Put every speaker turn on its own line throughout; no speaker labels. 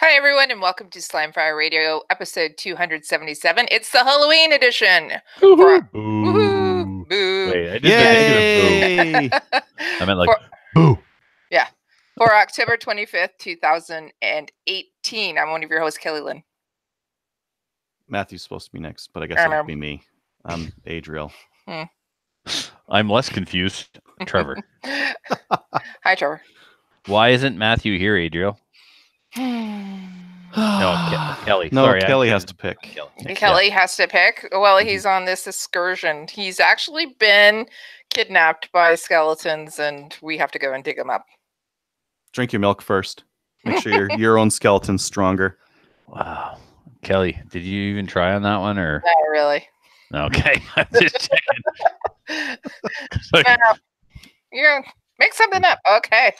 Hi, everyone, and welcome to Slimefire Radio, episode 277. It's the Halloween edition.
Woohoo!
Woohoo! Boo!
Wait, I did a boo. I meant like boo.
Yeah. For October 25th, 2018. I'm one of your hosts, Kelly Lynn.
Matthew's supposed to be next, but I guess it'll be me. I'm Adriel.
I'm less confused. Trevor.
Hi, Trevor.
Why isn't Matthew here, Adriel? No, Kelly.
No,
sorry,
Kelly has to pick.
Kelly has to pick. Well, he's on this excursion. He's actually been kidnapped by skeletons, and we have to go and dig him up.
Drink your milk first. Make sure your own skeleton's stronger.
Wow. Kelly, did you even try on that one, or?
Not really.
Okay. I'm just checking.
Yeah, make something up. Okay.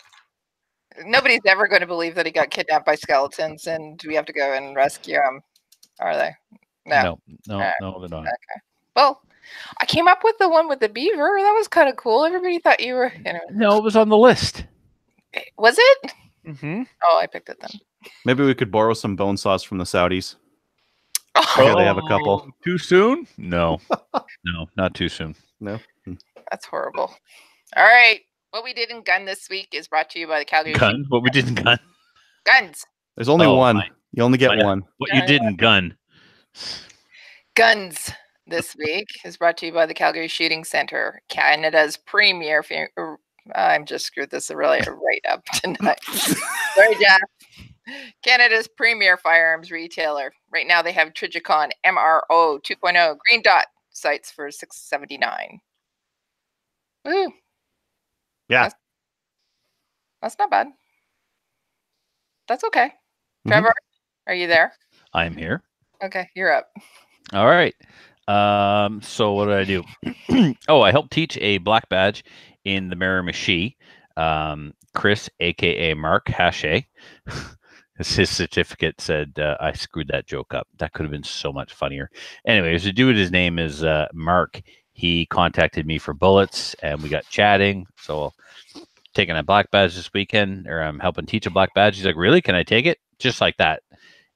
Nobody's ever going to believe that he got kidnapped by skeletons and we have to go and rescue him, are they?
No, they're not.
Okay. Well, I came up with the one with the beaver. That was kind of cool. Everybody thought you were,
No, it was on the list.
Was it?
Mm-hmm.
Oh, I picked it then.
Maybe we could borrow some bone saws from the Saudis. Yeah, they have a couple.
Too soon? No. No, not too soon.
No.
That's horrible. All right. What we did in Gun this week is brought to you by the Calgary.
Gun? What we did in Gun?
Guns.
There's only one. You only get one.
What you did in Gun.
Guns this week is brought to you by the Calgary Shooting Center, Canada's premier. I'm just screwed this really right up tonight. Sorry, Jeff. Canada's premier firearms retailer. Right now they have Trijicon MRO 2.0 green dot sights for $679. Woo.
Yeah.
That's not bad. That's okay. Trevor, are you there?
I'm here.
Okay, you're up.
All right. So what did I do? I helped teach a black badge in the Miramichi. Chris, a.k.a. Mark Hache. His certificate said, I screwed that joke up. That could have been so much funnier. Anyways, the dude, his name is Mark. He contacted me for bullets, and we got chatting. So taking a black badge this weekend, or I'm helping teach a black badge. He's like, really? Can I take it? Just like that.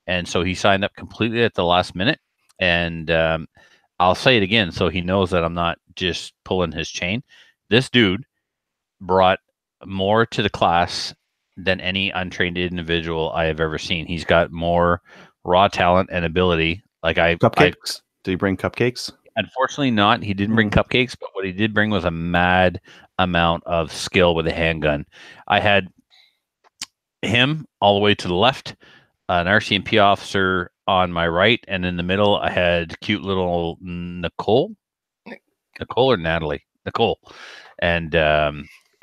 And so he signed up completely at the last minute. And I'll say it again so he knows that I'm not just pulling his chain. This dude brought more to the class than any untrained individual I have ever seen. He's got more raw talent and ability.
Cupcakes. Did he bring cupcakes?
Unfortunately not. He didn't bring cupcakes, but what he did bring was a mad amount of skill with a handgun. I had him all the way to the left, an RCMP officer on my right, and in the middle I had cute little Nicole or Natalie? Nicole. And I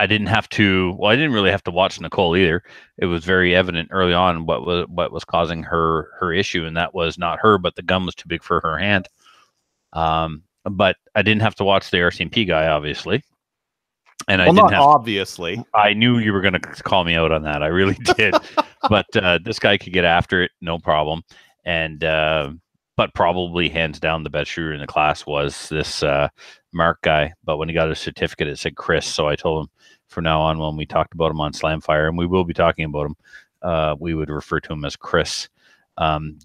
didn't really have to watch Nicole either. It was very evident early on what was causing her issue, and that was not her, but the gun was too big for her hand. But I didn't have to watch the RCMP guy, obviously. And
obviously.
I knew you were going to call me out on that. I really did. But this guy could get after it, no problem. And but probably hands down the best shooter in the class was this Mark guy. But when he got his certificate, it said Chris. So I told him from now on, when we talked about him on Slamfire, and we will be talking about him, we would refer to him as Chris.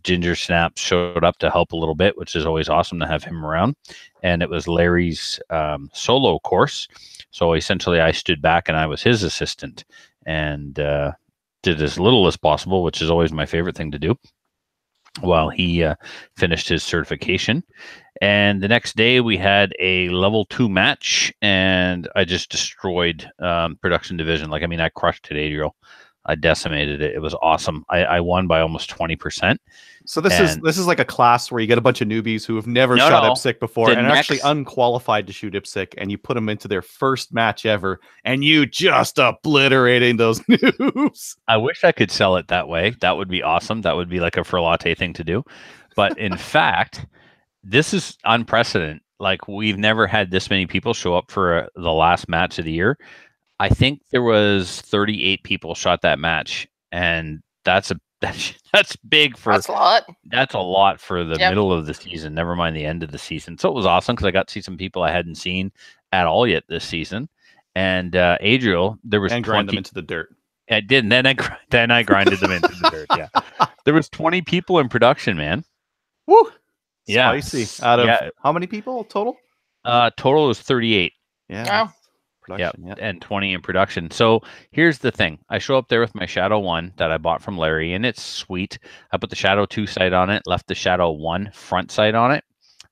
Ginger Snaps showed up to help a little bit, which is always awesome to have him around. And it was Larry's solo course. So essentially I stood back and I was his assistant and did as little as possible, which is always my favorite thing to do, while he finished his certification. And the next day we had a level 2 match, and I just destroyed production division. I crushed it, Adriel. I decimated it. It was awesome. I won by almost 20%.
So this is like a class where you get a bunch of newbies who have never shot IPSC before and are actually unqualified to shoot IPSC, and you put them into their first match ever, and you just obliterating those noobs.
I wish I could sell it that way. That would be awesome. That would be like a Ferlate thing to do. But in fact, this is unprecedented. We've never had this many people show up for the last match of the year. I think there was 38 people shot that match, and that's big for.
That's a lot.
That's a lot for the middle of the season. Never mind the end of the season. So it was awesome because I got to see some people I hadn't seen at all yet this season. And Adriel, there was
grind them into the dirt.
I did. And then I grinded them into the dirt. Yeah. There was 20 people in production, man.
Woo!
Yeah.
Spicy. Out of how many people total?
Total was 38.
Yeah.
Wow.
Production, yeah, and 20 in production. So here's the thing. I show up there with my Shadow 1 that I bought from Larry, and it's sweet. I put the Shadow 2 sight on it, left the Shadow 1 front sight on it.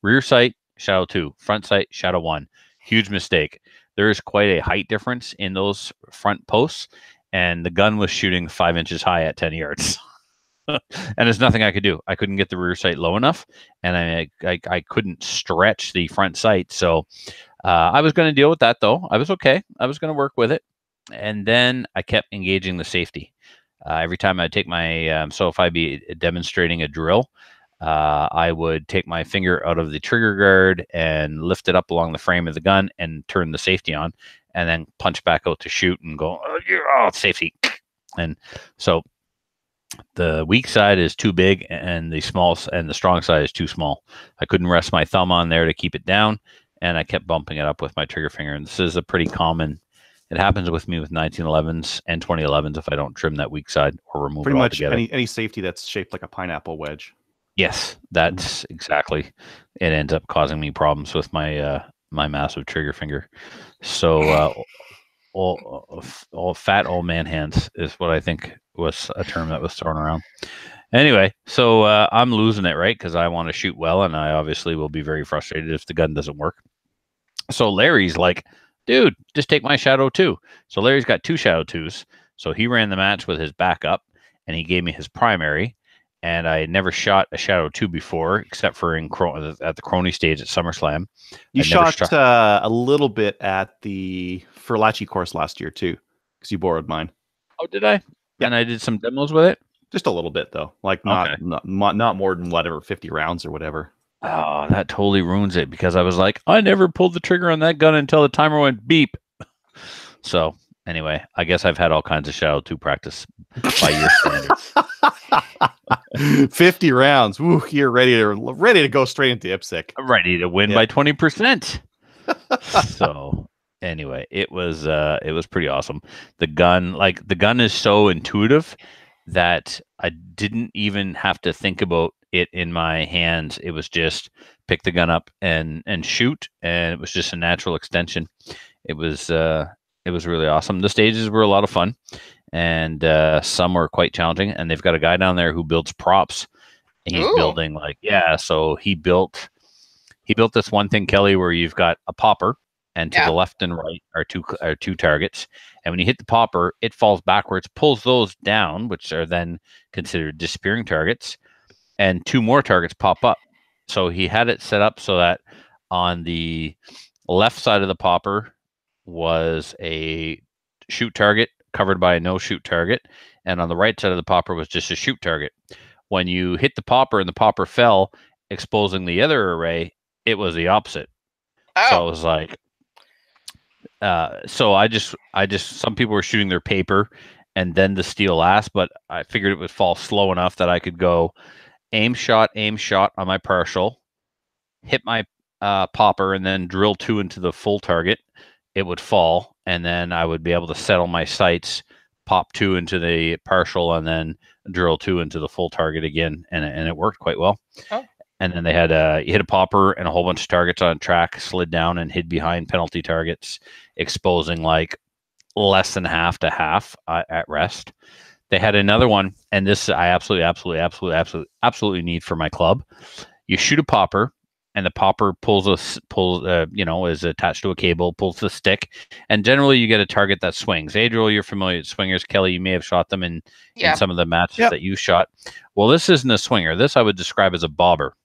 Rear sight, Shadow 2. Front sight, Shadow 1. Huge mistake. There is quite a height difference in those front posts, and the gun was shooting 5 inches high at 10 yards. And there's nothing I could do. I couldn't get the rear sight low enough, and I couldn't stretch the front sight. So I was going to deal with that, though. I was okay. I was going to work with it. And then I kept engaging the safety. Every time I'd take my, so if I'd be demonstrating a drill, I would take my finger out of the trigger guard and lift it up along the frame of the gun and turn the safety on, and then punch back out to shoot and go, oh, safety. And so the weak side is too big and the strong side is too small. I couldn't rest my thumb on there to keep it down, and I kept bumping it up with my trigger finger. And this is a pretty common, it happens with me with 1911s and 2011s if I don't trim that weak side or remove
pretty
it
much
altogether.
any safety that's shaped like a pineapple wedge.
Yes, that's exactly. It ends up causing me problems with my my massive trigger finger. So all fat old man hands is what I think was a term that was thrown around. Anyway, so I'm losing it, right? Because I want to shoot well, and I obviously will be very frustrated if the gun doesn't work. So Larry's like, dude, just take my Shadow 2. So Larry's got 2 Shadow 2s. So he ran the match with his backup, and he gave me his primary. And I had never shot a Shadow 2 before, except for at the Crony stage at SummerSlam.
You shot a little bit at the Furlachi course last year, too, because you borrowed mine.
Oh, did I? Yeah. And I did some demos with it?
Just a little bit, though. Like, not more than whatever, 50 rounds or whatever.
Oh, that totally ruins it, because I was like, I never pulled the trigger on that gun until the timer went beep. So, anyway, I guess I've had all kinds of Shadow 2 practice by your standards.
50 rounds. Woo, you're ready to go straight into IPSC.
Ready to win by 20%. So anyway, it was pretty awesome. The gun is so intuitive that I didn't even have to think about it in my hands. It was just pick the gun up and shoot, and it was just a natural extension. It was really awesome. The stages were a lot of fun, and some were quite challenging. And they've got a guy down there who builds props. And he's building so he built this one thing, Kelly, where you've got a popper, and to the left and right are two targets. And when you hit the popper, it falls backwards, pulls those down, which are then considered disappearing targets, and 2 more targets pop up. So he had it set up so that on the left side of the popper was a shoot target covered by a no shoot target, and on the right side of the popper was just a shoot target. When you hit the popper and the popper fell, exposing the other array, it was the opposite. Oh. So I was like, so I just some people were shooting their paper and then the steel last, but I figured it would fall slow enough that I could go aim shot on my partial, hit my popper, and then drill 2 into the full target. It would fall, and then I would be able to settle my sights, pop 2 into the partial, and then drill 2 into the full target again, and it worked quite well. Oh. And then they had hit a popper and a whole bunch of targets on track, slid down and hid behind penalty targets, exposing like less than half to half at rest. They had another one, and this I absolutely need for my club. You shoot a popper, and the popper is attached to a cable, pulls the stick, and generally you get a target that swings. Adriel, you're familiar with swingers. Kelly, you may have shot them in some of the matches that you shot. Well, this isn't a swinger. This I would describe as a bobber.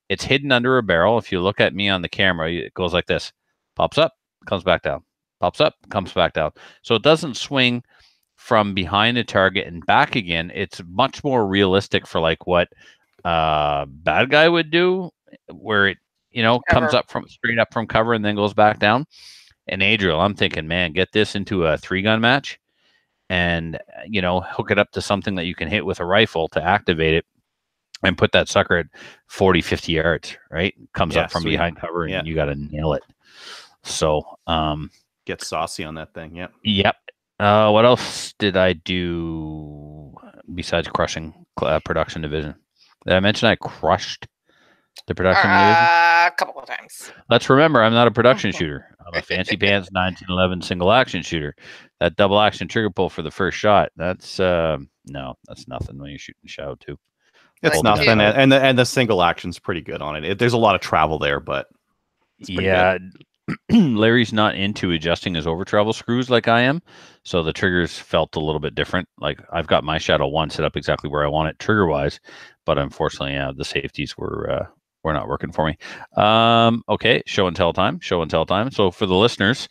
It's hidden under a barrel. If you look at me on the camera, it goes like this. Pops up, comes back down. Pops up, comes back down. So it doesn't swing from behind a target and back again. It's much more realistic for like what bad guy would do, where it comes up straight up from cover and then goes back down. And Adriel, I'm thinking, man, get this into a 3-gun match and hook it up to something that you can hit with a rifle to activate it and put that sucker at 40-50 yards, right? Comes up from behind cover, and you got to nail it. So
get saucy on that thing. Yep.
What else did I do besides crushing production division? Did I mention I crushed the production division?
A couple of times.
Let's remember, I'm not a production shooter. I'm a fancy pants 1911 single action shooter. That double action trigger pull for the first shot, that's no, that's nothing when you're shooting Shadow 2.
It's nothing, and the single action's pretty good on it. There's a lot of travel there, but
yeah, Larry's not into adjusting his over travel screws like I am, so the triggers felt a little bit different. Like I've got my Shadow 1 set up exactly where I want it trigger wise, but unfortunately, the safeties were not working for me. Okay, show and tell time. So for the listeners,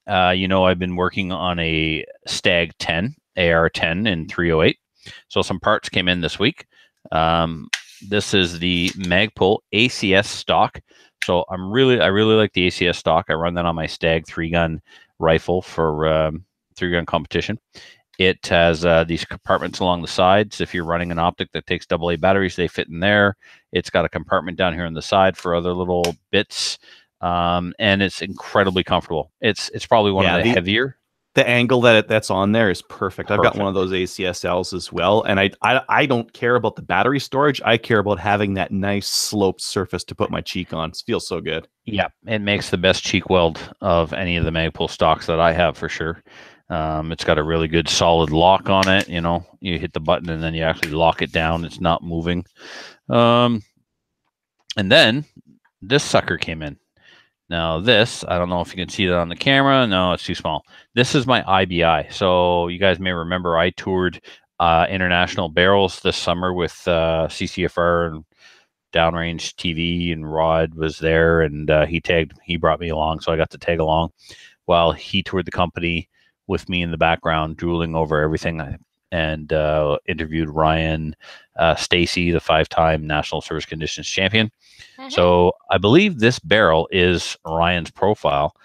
I've been working on a Stag 10 AR-10 in 308. So some parts came in this week. This is the Magpul ACS stock. So I really like the ACS stock. I run that on my Stag 3-gun rifle for 3-gun competition. It has these compartments along the sides. If you're running an optic that takes AA batteries, they fit in there. It's got a compartment down here on the side for other little bits, and it's incredibly comfortable. It's probably one of the heavier.
The angle that's on there is perfect. I've got one of those ACSLs as well, and I don't care about the battery storage. I care about having that nice sloped surface to put my cheek on. It feels so good.
Yeah, it makes the best cheek weld of any of the Magpul stocks that I have for sure. It's got a really good solid lock on it. You hit the button and then you actually lock it down. It's not moving. And then this sucker came in. Now this, I don't know if you can see that on the camera. No, it's too small. This is my IBI. So you guys may remember I toured international barrels this summer with CCFR and Downrange TV, and Rod was there, and he brought me along, so I got to tag along while he toured the company with me in the background, drooling over everything, and interviewed Ryan Stacy, the 5-time National Service Conditions champion. Mm-hmm. So I believe this barrel is Ryan's profile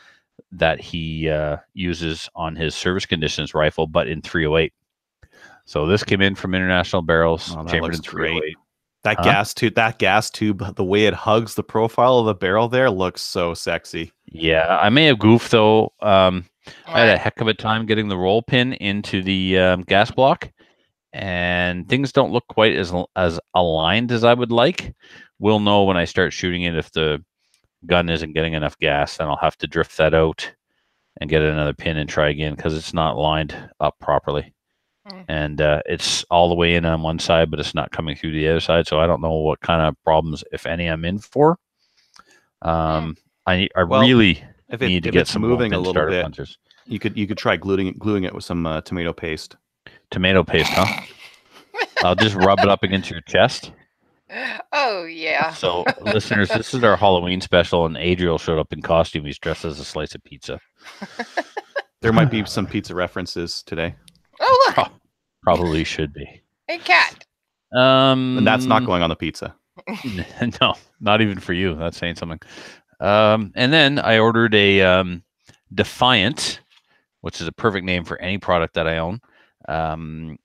that he uses on his service conditions rifle, but in 308. So this came in from International Barrels, chambered in 308.
That gas tube, the way it hugs the profile of the barrel there looks so sexy.
Yeah, I may have goofed though. I had a heck of a time getting the roll pin into the gas block, and things don't look quite as aligned as I would like. We'll know when I start shooting it if the gun isn't getting enough gas, then I'll have to drift that out and get another pin and try again because it's not lined up properly. And it's all the way in on one side, but it's not coming through the other side. So I don't know what kind of problems, if any, I'm in for. I really need to get some moving a little bit. Punches.
You could try gluing it with some tomato paste.
Tomato paste, huh? I'll just rub it up against your chest.
Oh yeah.
So listeners, this is our Halloween special, and Adriel showed up in costume. He's dressed as a slice of pizza.
There might be some pizza references today.
Oh look.
Probably should be.
A cat.
And that's not going on the pizza.
No, not even for you. That's saying something. And then I ordered a Defiant, which is a perfect name for any product that I own.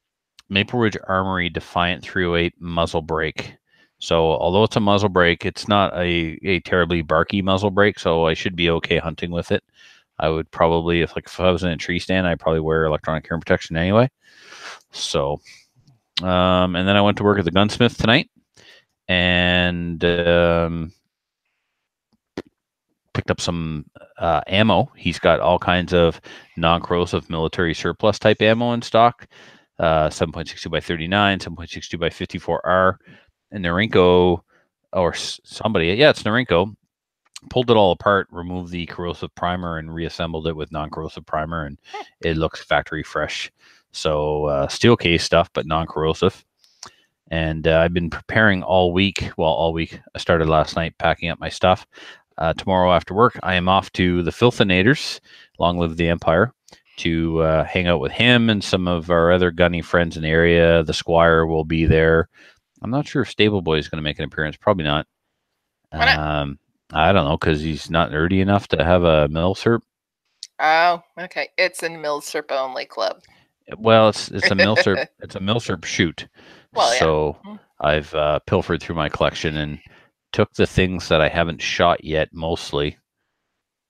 Maple Ridge Armory Defiant 308 muzzle brake. So although it's a muzzle brake, it's not a terribly barky muzzle brake, so I should be okay hunting with it. I would probably, if I was in a tree stand, I'd probably wear electronic hearing protection anyway. So, and then I went to work at the gunsmith tonight, and picked up some ammo. He's got all kinds of non-corrosive military surplus type ammo in stock. 7.62 by 39, 7.62 by 54R, and Norinco, or somebody, it's Norinco, pulled it all apart, removed the corrosive primer, and reassembled it with non-corrosive primer, and it looks factory fresh. So steel case stuff, but non-corrosive. And I've been preparing all week. Well, all week. I started last night packing up my stuff. Tomorrow after work, I am off to the Filthinators, long live the Empire, to hang out with him and some of our other gunny friends in the area. The Squire will be there. I'm not sure if Stable Boy is going to make an appearance. Probably not. I don't know, because he's not nerdy enough to have a milsurp.
Oh, okay. It's a milsurp only club.
Well, it's a milsurp. It's a milsurp shoot. Well, yeah. So I've pilfered through my collection and took the things that I haven't shot yet. Mostly,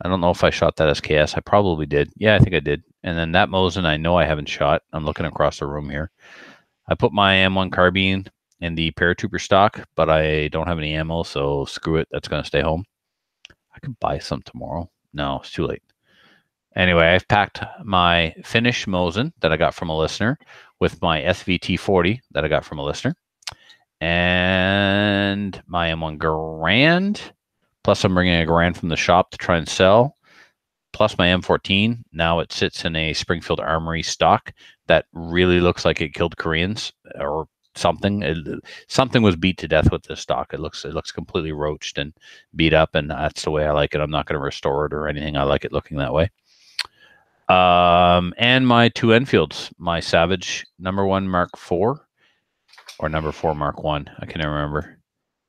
I don't know if I shot that SKS. I probably did. Yeah, I think I did. and then that Mosin I know I haven't shot. I'm looking across the room here. I put my M1 carbine in the paratrooper stock, but I don't have any ammo, so screw it. That's going to stay home. I could buy some tomorrow. No, it's too late. Anyway, I've packed my Finnish Mosin that I got from a listener with my SVT 40 that I got from a listener, and my M1 Garand. Plus, I'm bringing a Garand from the shop to try and sell. Plus, my M14. Now it sits in a Springfield Armory stock that really looks like it killed Koreans or something. Something was beat to death with this stock. It looks completely roached and beat up, and that's the way I like it. I'm not going to restore it or anything. I like it looking that way. And my 2 Enfields, my Savage #1 Mark IV or #4 Mark 1. I can never remember.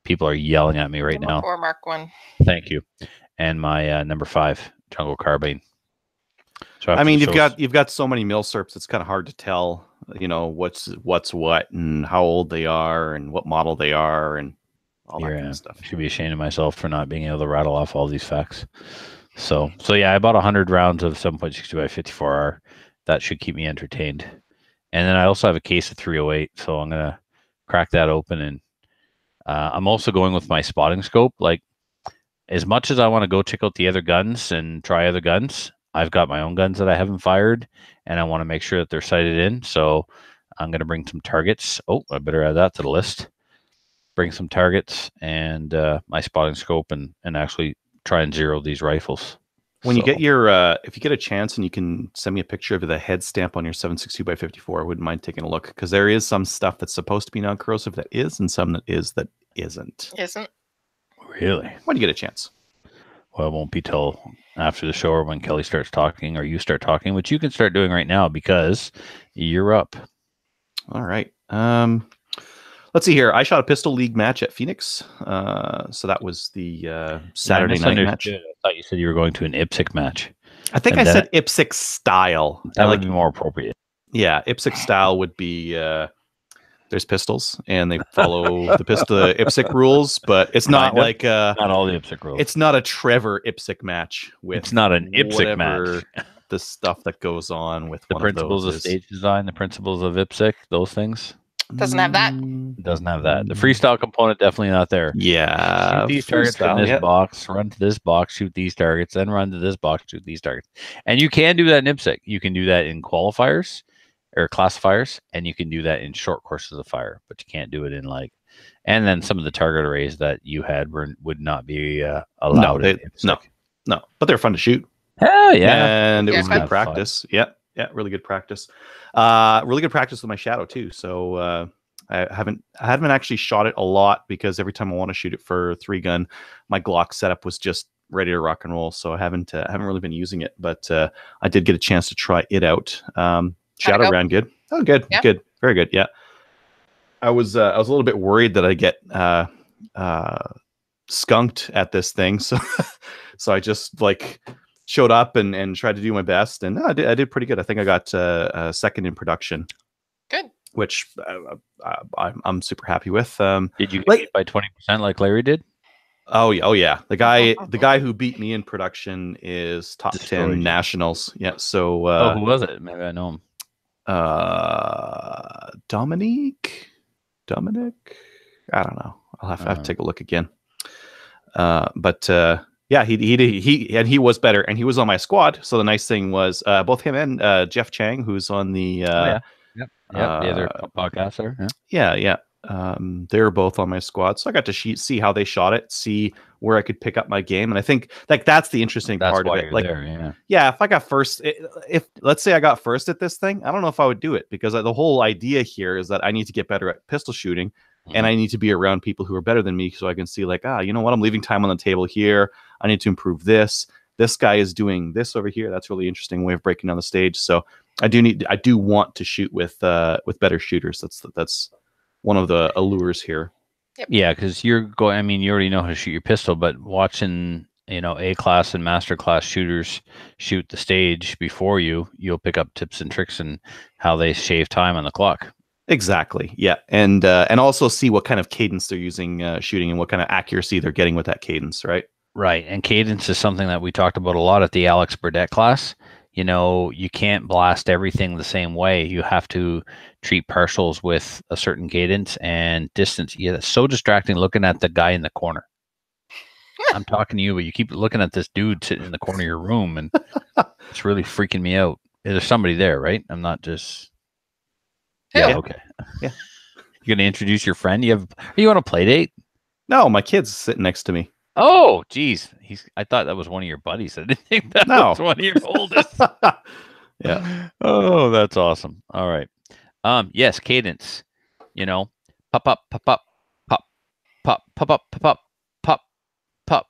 People are yelling at me right now.
#4 Mark 1.
Thank you. And my #5 Jungle Carbine.
So I mean, you've got so many milsurps. It's kind of hard to tell, you know, what's what and how old they are and what model they are and all that kind of stuff.
I should be ashamed of myself for not being able to rattle off all these facts. So yeah, I bought 100 rounds of 7.62 by 54R. That should keep me entertained. And then I also have a case of 308, so I'm gonna crack that open. And I'm also going with my spotting scope. Like, as much as I want to go check out the other guns and try other guns, I've got my own guns that I haven't fired, and I want to make sure that they're sighted in. So I'm going to bring some targets. Oh, I better add that to the list. Bring some targets and my spotting scope and actually try and zero these rifles.
When you get your, if you get a chance and you can send me a picture of the head stamp on your 7.62 by 54, I wouldn't mind taking a look, because there is some stuff that's supposed to be non-corrosive that is, and some that isn't.
Isn't?
Really?
When you get a chance.
Well, it won't be till after the show or when Kelly starts talking or you start talking, which you can start doing right now because you're up.
All right. Let's see here. I shot a Pistol League match at Phoenix. So that was the Saturday night match.
I thought you said you were going to an IPSC match.
I think I said IPSC style.
That would be more appropriate.
Yeah, IPSC style would be there's pistols and they follow the IPSC rules, but it's not like
not all the IPSC rules.
It's not a Trevor IPSC match with
it's not an IPSC match.
The stuff that goes on with
the principles of stage design, the principles of IPSC, those things.
Doesn't have that.
It doesn't have that. The freestyle component definitely not there.
Yeah.
Shoot these targets in this box, run to this box, shoot these targets, then run to this box, shoot these targets. And you can do that in IPSC. You can do that in qualifiers or classifiers, and you can do that in short courses of fire, but you can't do it in like, and then some of the target arrays that you had would not be allowed.
No, but they're fun to shoot.
Hell yeah.
And it was good practice. Fun. Yeah, really good practice. Really good practice with my Shadow too. So I haven't actually shot it a lot because every time I want to shoot it for 3-gun, my Glock setup was just ready to rock and roll. So I haven't really been using it, but I did get a chance to try it out. Shadow ran good. Oh, good, yeah. Good, very good. Yeah, I was a little bit worried that I get skunked at this thing, so so I just like showed up and tried to do my best, and I did pretty good. I think I got second in production.
Good.
Which I'm super happy with.
Did you get it by 20% like Larry did?
Oh yeah. The guy who beat me in production is top 10 nationals. Yeah. So
who was it? Maybe I know him.
Dominic. I don't know. I'll have to take a look again. But yeah, he was better, and he was on my squad. So the nice thing was both him and Jeff Chang, who's on the
the other podcaster.
Yeah. They're both on my squad, so I got to see how they shot it, see where I could pick up my game, and I think like that's the interesting part of it. Like, if I got first, if let's say I got first at this thing, I don't know if I would do it, because the whole idea here is that I need to get better at pistol shooting, and I need to be around people who are better than me, so I can see like, you know what, I'm leaving time on the table here. I need to improve this. This guy is doing this over here. That's a really interesting way of breaking down the stage. So I do want to shoot with better shooters. That's one of the allures here.
Yep.
Yeah, because you're going. I mean, you already know how to shoot your pistol, but watching A-class and master class shooters shoot the stage before you'll pick up tips and tricks and how they shave time on the clock.
Exactly. Yeah, and also see what kind of cadence they're using shooting and what kind of accuracy they're getting with that cadence. Right.
Right, and cadence is something that we talked about a lot at the Alex Burdett class. you can't blast everything the same way. You have to treat partials with a certain cadence and distance. Yeah, it's so distracting looking at the guy in the corner. I'm talking to you, but you keep looking at this dude sitting in the corner of your room, and it's really freaking me out. There's somebody there, right? I'm not just... Yeah, okay.
Yeah.
You're going to introduce your friend? Are you on a play date?
No, my kid's sitting next to me.
Oh, geez. I thought that was one of your buddies. I didn't think that was one of your oldest.
Yeah.
Oh, that's awesome. All right. Yes, cadence. Pop up, pop up, pop, pop, pop up, pop up, pop, pop.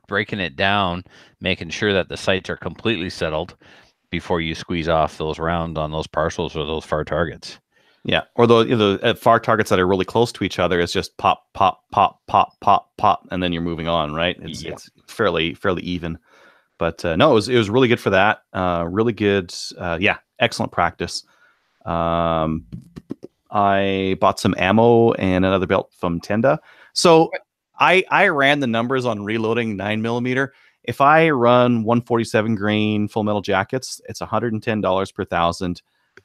Breaking it down, making sure that the sights are completely settled before you squeeze off those rounds on those partials or those far targets.
Yeah, or the far targets that are really close to each other is just pop, pop, pop, pop, pop, pop, and then you're moving on, right? It's fairly even. But no, it was really good for that. Really good. Excellent practice. I bought some ammo and another belt from Tenda. So I ran the numbers on reloading 9mm. If I run 147 grain full metal jackets, it's $110 per 1,000.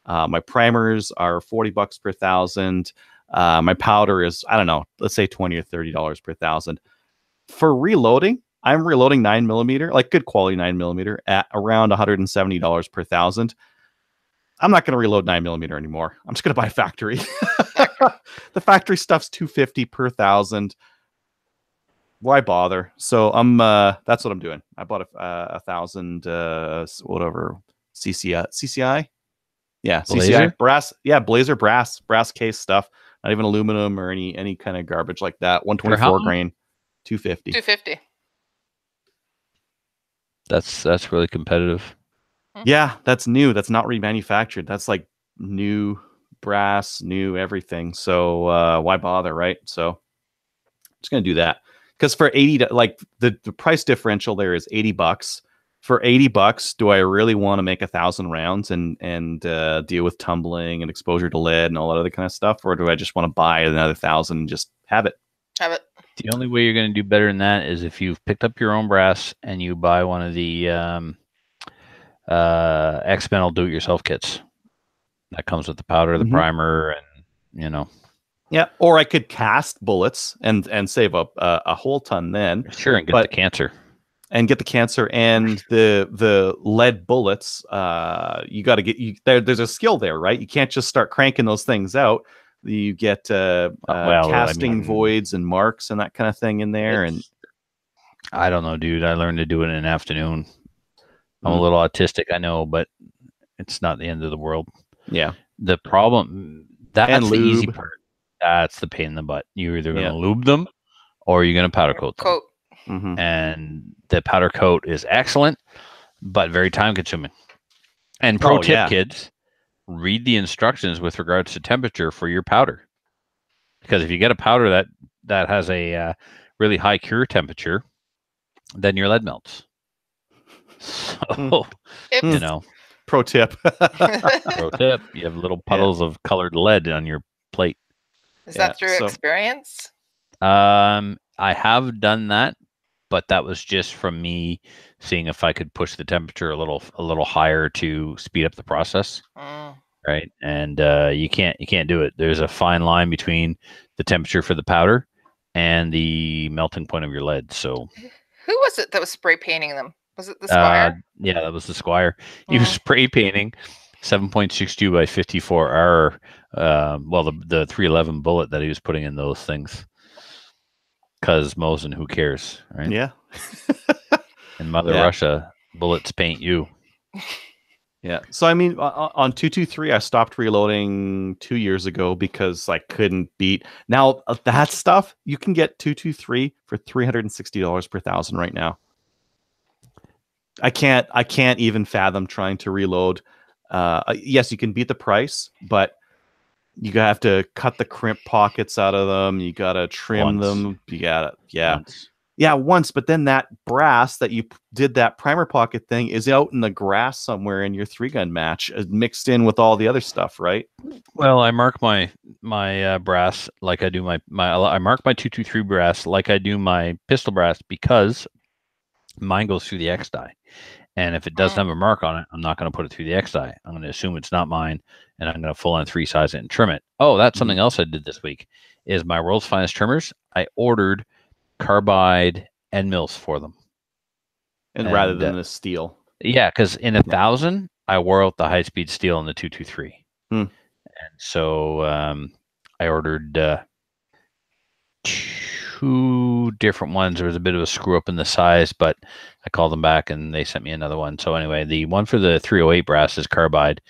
My primers are $40 per 1,000. My powder is, I don't know, let's say $20 or $30 per 1,000. For reloading, I'm reloading 9mm, like good quality 9mm, at around $170 per 1,000. I'm not going to reload 9mm anymore. I'm just going to buy factory. The factory stuff's $250 per 1,000. Why bother? So that's what I'm doing. I bought a 1,000 whatever CCI. Yeah,
Blazer?
CCI brass. Yeah, Blazer brass case stuff. Not even aluminum or any kind of garbage like that. 124 grain, $250.
$250.
That's really competitive.
Yeah, that's new. That's not remanufactured. That's like new brass, new everything. So why bother, right? So I'm just gonna do that because for $80, like the price differential there is $80. For $80, do I really want to make 1,000 rounds and deal with tumbling and exposure to lead and all that other kind of stuff, or do I just want to buy another 1,000 and just have it?
Have it.
The only way you're going to do better than that is if you've picked up your own brass and you buy one of the X-Mental do-it-yourself kits that comes with the powder, the primer, and
Yeah, or I could cast bullets and save up a whole ton then.
Sure, and get the cancer.
And get the cancer and the lead bullets. You got to get there's a skill there, right? You can't just start cranking those things out. You get casting voids and marks and that kind of thing in there. And
I don't know, dude. I learned to do it in an afternoon. I'm a little autistic, I know, but it's not the end of the world.
Yeah.
The problem, that's the easy part. That's the pain in the butt. You're either going to lube them or you're going to powder coat them. And the powder coat is excellent, but very time consuming. And pro tip, kids, read the instructions with regards to temperature for your powder. Because if you get a powder that has a really high cure temperature, then your lead melts. So,
pro tip.
Pro tip, you have little puddles of colored lead on your plate.
Is that through experience?
I have done that, but that was just from me seeing if I could push the temperature a little higher to speed up the process. Right. And you can't do it. There's a fine line between the temperature for the powder and the melting point of your lead. So
who was it that was spray painting them? Was it the Squire?
Yeah, that was the Squire. He was spray painting 7.62 by 54R. The 311 bullet that he was putting in those things. Because Mosin, who cares, right?
Yeah.
In Mother Russia, bullets paint you.
Yeah. So, I mean, on 223, I stopped reloading 2 years ago because I couldn't beat. Now, that stuff, you can get 223 for $360 per 1,000 right now. I can't even fathom trying to reload. Yes, you can beat the price, but you have to cut the crimp pockets out of them. You got to trim them. You got to, once. But then that brass that you did that primer pocket thing is out in the grass somewhere in your 3-gun match, mixed in with all the other stuff, right?
Well, I mark my brass like I do I mark my 223 brass like I do my pistol brass because mine goes through the X die, And if it doesn't have a mark on it, I'm not going to put it through the X-Dye. I'm going to assume it's not mine, and I'm going to full on 3 size it and trim it. Oh, that's something else I did this week, is my World's Finest Trimmers. I ordered carbide end mills for them.
And rather than the steel.
Yeah, because in 1,000, I wore out the high-speed steel in the 223. And so I ordered 2 different ones. There was a bit of a screw up in the size, but I called them back and they sent me another one. So anyway, the one for the 308 brass is carbide,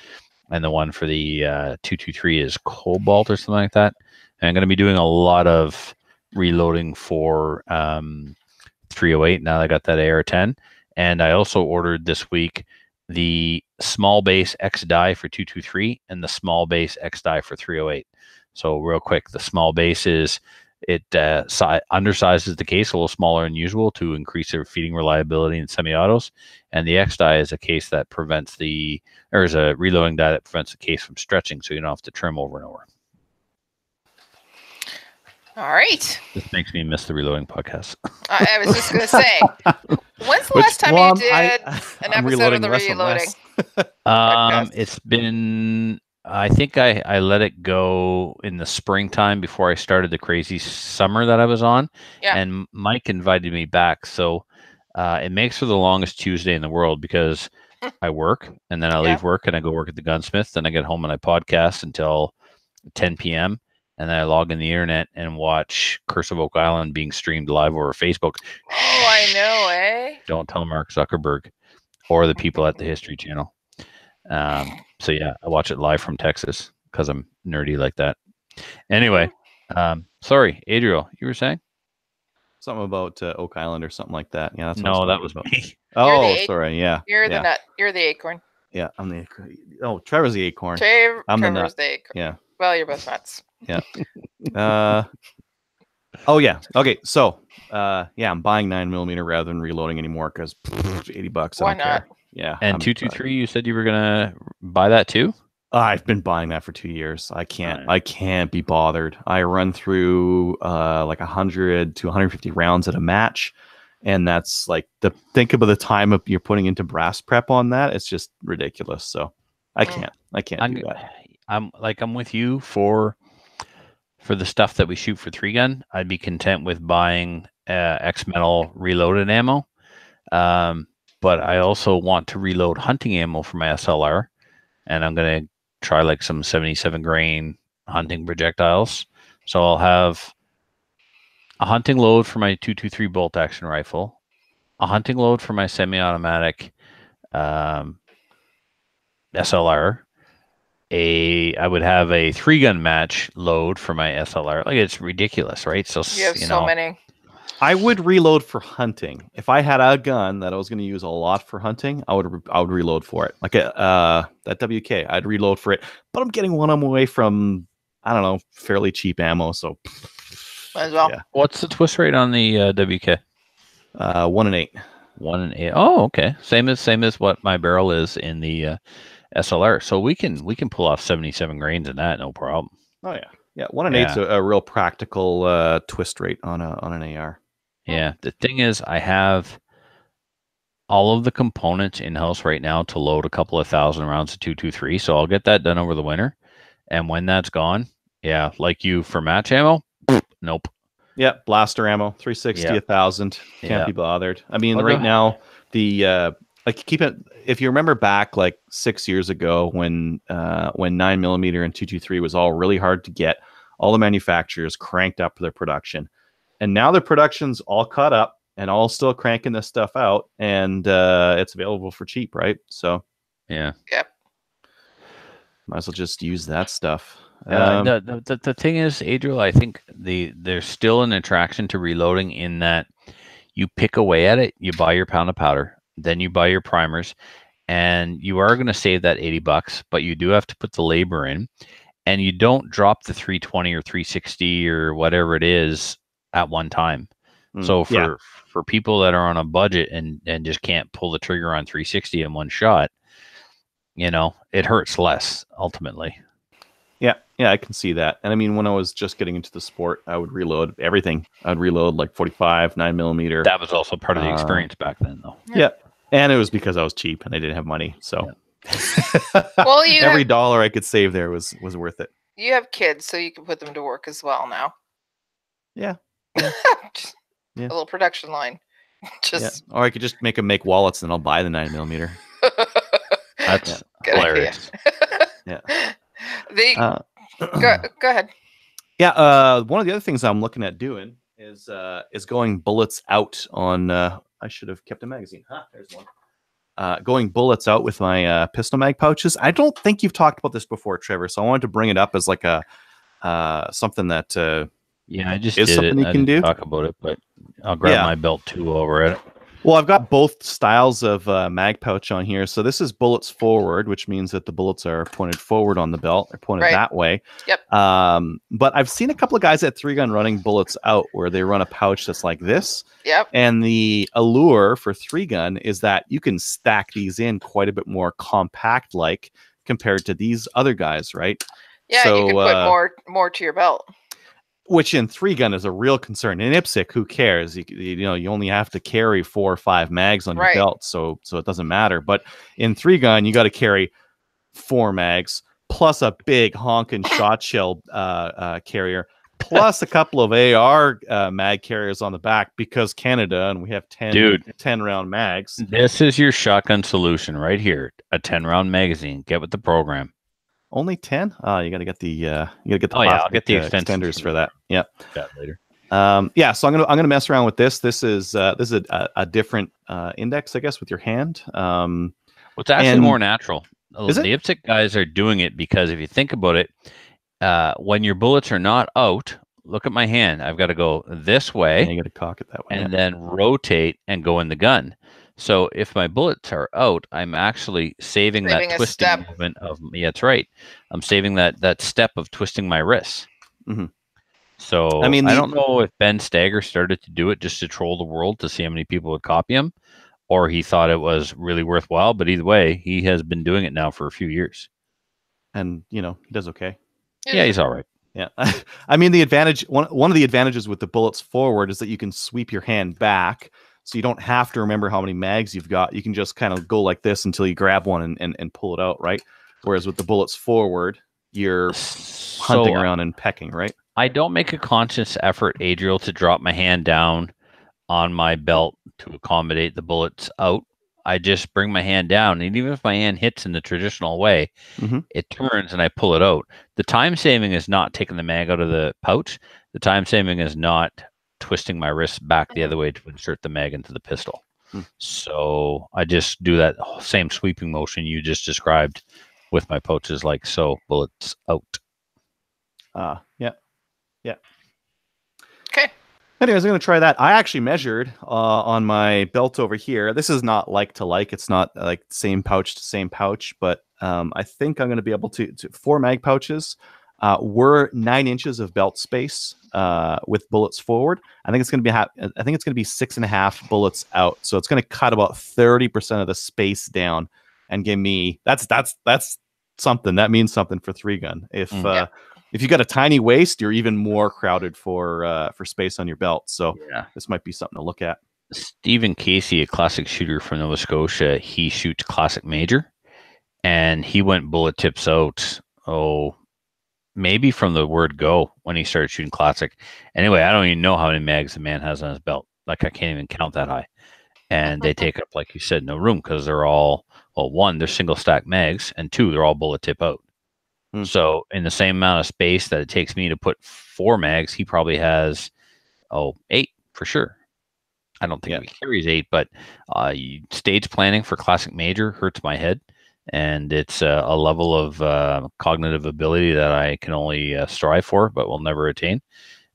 and the one for the 223 is cobalt or something like that. And I'm going to be doing a lot of reloading for 308 now that I got that AR-10. And I also ordered this week the small base X die for 223 and the small base X die for 308. So real quick, the small base is it undersizes the case a little smaller than usual to increase their feeding reliability in semi-autos. And the X die is a case that prevents is a reloading die that prevents the case from stretching, so you don't have to trim over and over.
All right.
This makes me miss the reloading podcast.
I was just going to say, when's the last time you did an episode of the reloading?
It's been, I think I let it go in the springtime before I started the crazy summer that I was on. Yeah. And Mike invited me back. So it makes for the longest Tuesday in the world because I work and then I leave work and I go work at the gunsmith. Then I get home and I podcast until 10 p.m. And then I log in the internet and watch Curse of Oak Island being streamed live over Facebook.
Oh, I know, eh?
Don't tell Mark Zuckerberg or the people at the History Channel. So yeah, I watch it live from Texas because I'm nerdy like that. Anyway, sorry, Adriel, you were saying
something about Oak Island or something like that. Yeah, that's
that was me.
Oh, sorry. Yeah,
you're the nut. You're the acorn.
Yeah, I'm the acorn. Oh, Trevor's the acorn.
I'm the nut. The acorn.
Yeah.
Well, you're both nuts.
Yeah. Oh yeah. Okay. So, I'm buying 9mm rather than reloading anymore because $80.
Why not?
Care. Yeah.
And 223, you said you were gonna buy that too?
I've been buying that for 2 years. I can't be bothered. I run through like 100 to 150 rounds at a match, and that's like think about the time you're putting into brass prep on that. It's just ridiculous. So I can't do that.
I'm with you for the stuff that we shoot for 3-gun. I'd be content with buying X Metal reloaded ammo. But I also want to reload hunting ammo for my SLR, and I'm going to try like some 77 grain hunting projectiles. So I'll have a hunting load for my 223 bolt action rifle, a hunting load for my semi-automatic SLR. I would have a 3-gun match load for my SLR. Like, it's ridiculous, right? So
you have so many.
I would reload for hunting. If I had a gun that I was going to use a lot for hunting, I would reload for it. Like that WK, I'd reload for it. But I'm getting one away from, I don't know, fairly cheap ammo. So
might as well.
Yeah. What's the twist rate on the WK?
1 in 8.
1 in 8. Oh, okay. Same as what my barrel is in the SLR. So we can pull off 77 grains in that, no problem.
Oh yeah. Yeah, 1 in 8 is a real practical twist rate on an AR.
Yeah, the thing is, I have all of the components in-house right now to load a couple of thousand rounds of 223, so I'll get that done over the winter. And when that's gone, yeah, like you for match ammo, nope.
Yeah, blaster ammo, 360, 1,000, can't be bothered. I mean, right now, the keep it. If you remember back like 6 years ago when 9mm and 223 was all really hard to get, all the manufacturers cranked up their production. And now their production's all caught up and all still cranking this stuff out, and it's available for cheap, right? So,
yeah.
Yep.
Might as well just use that stuff.
The thing is, Adriel, I think there's still an attraction to reloading in that you pick away at it, you buy your pound of powder, then you buy your primers, and you are going to save that $80, but you do have to put the labor in, and you don't drop the 320 or 360 or whatever it is at one time. So for people that are on a budget and just can't pull the trigger on 360 in one shot, it hurts less ultimately.
Yeah, I can see that. And I mean, when I was just getting into the sport, I would reload everything. I'd reload like 45, 9mm.
That was also part of the experience back then, though.
Yeah. And it was because I was cheap and I didn't have money. So
well,
every dollar I could save there was worth it.
You have kids, so you can put them to work as well now.
Yeah.
A little production line.
Or I could just make them make wallets and I'll buy the 9mm.
That's hilarious.
Yeah.
Go ahead.
Yeah, one of the other things I'm looking at doing is going bullets out on. I should have kept a magazine. There's one. Going bullets out with my pistol mag pouches. I don't think you've talked about this before, Trevor. So I wanted to bring it up as like a something that.
I just
is
did
something
it.
you can do.
Talk about it, but I'll grab my belt too over it.
Well, I've got both styles of mag pouch on here. So this is bullets forward, which means that the bullets are pointed forward on the belt. They're pointed that way.
Yep.
But I've seen a couple of guys at 3-gun running bullets out where they run a pouch that's like this.
Yep.
And the allure for 3-gun is that you can stack these in quite a bit more compact like compared to these other guys, right?
Yeah, so, you can put more to your belt.
Which in 3-gun is a real concern. In IPSC, who cares? You only have to carry 4 or 5 mags on your belt, so it doesn't matter. But in 3-gun, you got to carry 4 mags plus a big honking shot shell carrier, plus a couple of AR mag carriers on the back because Canada, and we have 10 round mags.
This is your shotgun solution right here. A 10-round magazine. Get with the program.
Only 10? You got to get the
I'll get the
extenders for that. Yeah.
That later.
So I'm gonna mess around with this. This is a different index, I guess, with your hand.
It's actually more natural. The IPSC guys are doing it because if you think about it, when your bullets are not out, look at my hand. I've got to go this way.
And you got to cock it that way,
and then rotate and go in the gun. So if my bullets are out, I'm actually saving that twisting movement of me. That's right. I'm saving that step of twisting my wrists.
Mm-hmm.
So I don't know if Ben Stagger started to do it just to troll the world to see how many people would copy him, or he thought it was really worthwhile. But either way, he has been doing it now for a few years.
And he does okay.
Yeah, he's all right.
Yeah. I mean, the advantage, one of the advantages with the bullets forward is that you can sweep your hand back. So you don't have to remember how many mags you've got. You can just kind of go like this until you grab one and pull it out, right? Whereas with the bullets forward, you're hunting around and pecking, right?
I don't make a conscious effort, Adriel, to drop my hand down on my belt to accommodate the bullets out. I just bring my hand down, and even if my hand hits in the traditional way, it turns and I pull it out. The time saving is not taking the mag out of the pouch. The time saving is not twisting my wrist back the other way to insert the mag into the pistol. So I just do that same sweeping motion you just described with my pouches, like so. Bullets out.
Yeah.
Okay.
Anyways, I'm going to try that. I actually measured on my belt over here. This is not like to like. It's not like same pouch to same pouch, but I think I'm going to be able to 4 mag pouches. Were 9 inches of belt space with bullets forward. I think it's going to be 6.5 bullets out. So it's going to cut about 30% of the space down and give me that's something that means something for 3-gun. If you got a tiny waist, you're even more crowded for space on your belt. So this might be something to look at.
Stephen Casey, a classic shooter from Nova Scotia, he shoots classic major, and he went bullet tips out. Maybe from the word go when he started shooting classic. Anyway, I don't even know how many mags the man has on his belt. Like, I can't even count that high. And they take up, like you said, no room because they're all, well, 1, they're single stack mags, and 2, they're all bullet tip out. So in the same amount of space that it takes me to put 4 mags, he probably has, 8 for sure. I don't think he carries 8, but stage planning for classic major hurts my head. And it's a level of cognitive ability that I can only strive for, but will never attain.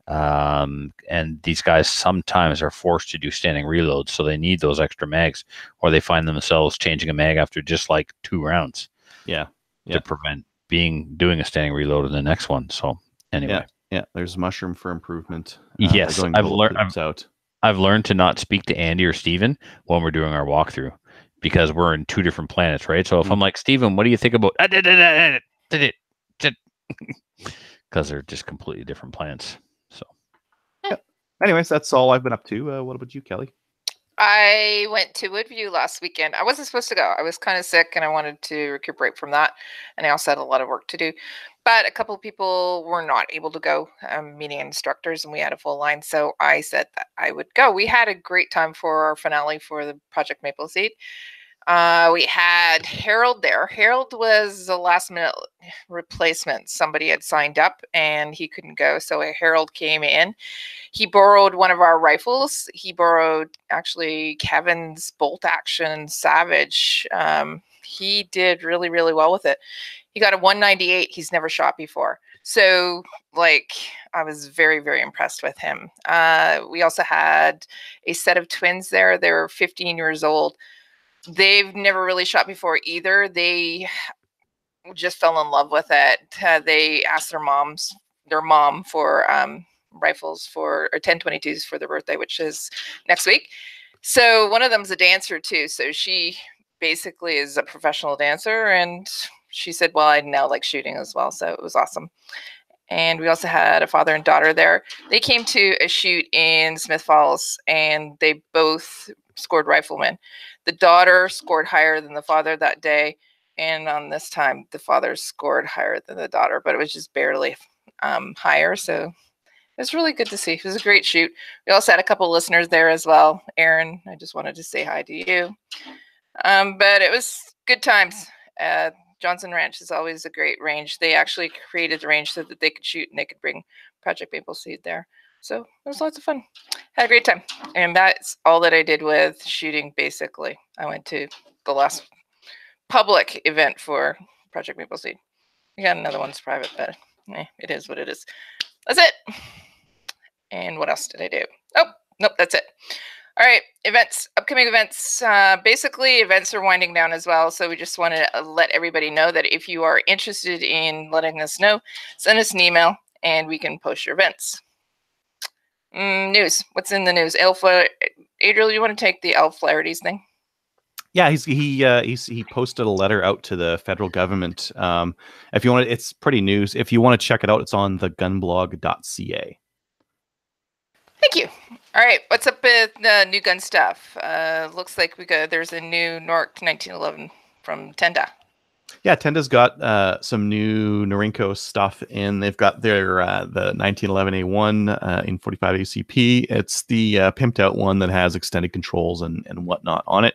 And these guys sometimes are forced to do standing reloads, so they need those extra mags, or they find themselves changing a mag after just like 2 rounds. To prevent doing a standing reload in the next one. So anyway,
there's mushroom for improvement.
Yes, I've learned to not speak to Andy or Steven when we're doing our walkthrough, because we're in 2 different planets, right? So if I'm like, Steven, what do you think about because they're just completely different planets. So
anyways, that's all I've been up to. What about you, Kelly?
I went to Woodview last weekend. I wasn't supposed to go. I was kind of sick and I wanted to recuperate from that. And I also had a lot of work to do. But a couple of people were not able to go, meeting instructors, and we had a full line. So I said that I would go. We had a great time for our finale for the Project Maple Seed. We had Harold there. Harold was a last minute replacement. Somebody had signed up and he couldn't go. So Harold came in. He borrowed one of our rifles. He borrowed actually Kevin's bolt action Savage. He did really, really well with it. He got a 198 he's never shot before. So, like, I was very, very impressed with him. We also had a set of twins there. They were 15 years old. They've never really shot before either. They just fell in love with it. They asked their mom for rifles or 1022s for their birthday, which is next week. So one of them's a dancer too. So she basically is a professional dancer, and she said, well, I now like shooting as well. So it was awesome. And we also had a father and daughter there. They came to a shoot in Smith Falls, and they both scored riflemen. The daughter scored higher than the father that day. And on this time, the father scored higher than the daughter, but it was just barely higher. So it was really good to see. It was a great shoot. We also had a couple of listeners there as well. Aaron, I just wanted to say hi to you. But it was good times. Johnson Ranch is always a great range. They actually created the range so that they could shoot and they could bring Project Maple Seed there. So it was lots of fun. Had a great time. And that's all that I did with shooting, basically. I went to the last public event for Project Maple Seed. We got another one's private, but it is what it is. That's it. And what else did I do? Oh, nope, that's it. All right, events, upcoming events. Basically, events are winding down as well. So we just want to let everybody know that if you are interested in letting us know, send us an email and we can post your events. News. What's in the news? Adriel, you want to take the Elf Flaherty's thing?
Yeah, he posted a letter out to the federal government. If you want, it's pretty news. If you want to check it out, it's on thegunblog.ca.
Thank you. All right, what's up with the new gun stuff? Looks like there's a new Nork 1911 from Tenda.
Yeah, Tenda's got some new Norinco stuff in. They've got their the 1911A1 in 45 ACP. It's the pimped out one that has extended controls and whatnot on it.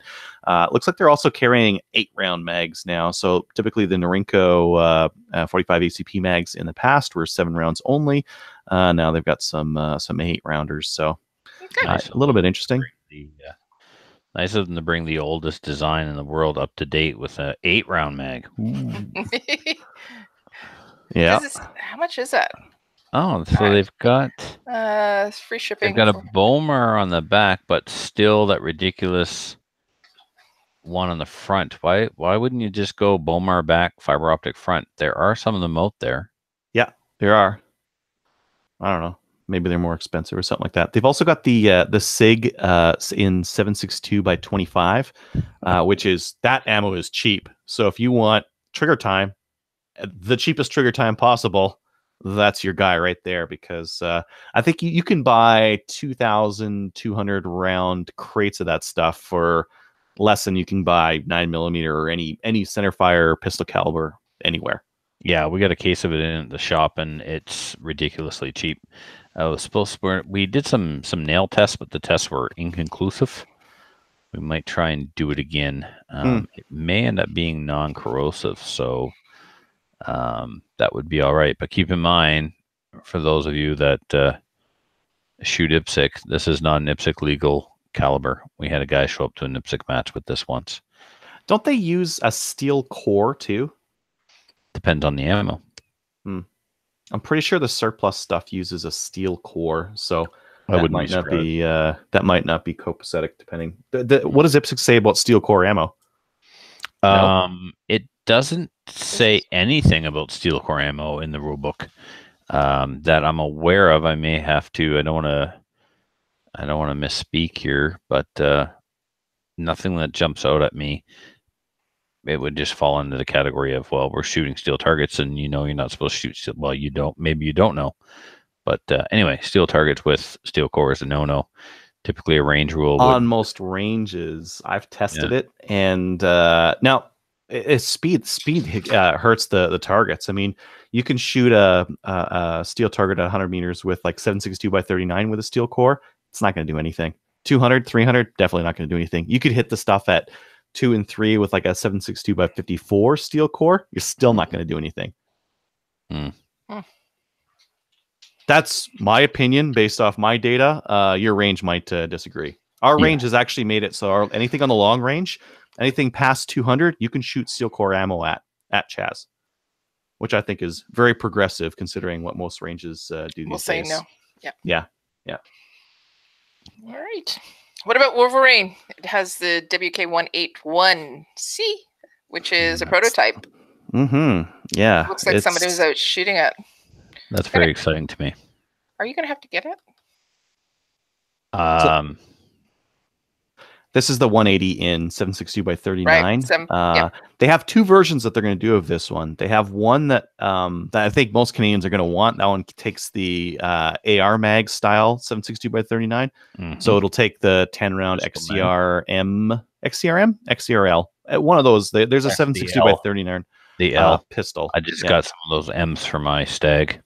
Looks like they're also carrying 8-round mags now. So typically the Norinco 45 ACP mags in the past were 7 rounds only. Now they've got some 8-rounders. So a little bit interesting.
Nice of them to bring the oldest design in the world up to date with an 8-round mag.
Yeah.
How much is that?
Oh, so they've got
free shipping.
They've got a Bowmer on the back, but still that ridiculous one on the front. Why wouldn't you just go Bowmer back, fiber optic front? There are some of them out there.
Yeah, there are. I don't know. Maybe they're more expensive or something like that. They've also got the SIG in 7.62 by 25, which is, that ammo is cheap. So if you want trigger time, the cheapest trigger time possible, that's your guy right there. Because I think you can buy 2,200 round crates of that stuff for less than you can buy 9mm or any centerfire pistol caliber anywhere.
Yeah, we got a case of it in the shop, and it's ridiculously cheap. We did some nail tests, but the tests were inconclusive. We might try and do it again. It may end up being non-corrosive, so that would be all right. But keep in mind, for those of you that shoot IPSC, this is not an IPSC legal caliber. We had a guy show up to an IPSC match with this once.
Don't they use a steel core too?
Depends on the ammo.
I'm pretty sure the surplus stuff uses a steel core, so
that
might not be copacetic. Depending, what does IPSC say about steel core ammo?
It doesn't say anything about steel core ammo in the rulebook that I'm aware of. I may have to. I don't want to misspeak here, but nothing that jumps out at me. It would just fall into the category of, well, we're shooting steel targets, and you're not supposed to shoot steel. Well, maybe you don't know. But anyway, steel targets with steel core is a no-no. typically a range rule
on most ranges. I've tested it, and now speed hurts the targets. I mean, you can shoot a steel target at 100 meters with like 7.62 by 39 with a steel core. It's not going to do anything. 200, 300, definitely not going to do anything. You could hit the stuff at 2 and 3 with like a 7.62 by 54 steel core. You're still not going to do anything. That's my opinion based off my data. Your range might disagree. Our range has actually made it so anything on the long range, anything past 200, you can shoot steel core ammo at Chaz, which I think is very progressive considering what most ranges do these days.
No.
Yeah.
All right. What about Wolverine? It has the WK181C, which is a prototype.
Yeah.
Looks like somebody was out shooting it.
That's very exciting to me.
Are you going to have to get it?
This is the 180 in 7.62 by 39.
Right.
They have two versions that they're going to do of this one. They have one that I think most Canadians are going to want. That one takes the AR mag style 7.62 by 39. So it'll take the 10 round XCRL. One of those. There's a 7.62 by 39.
The L
pistol.
I just got some of those M's for my stag.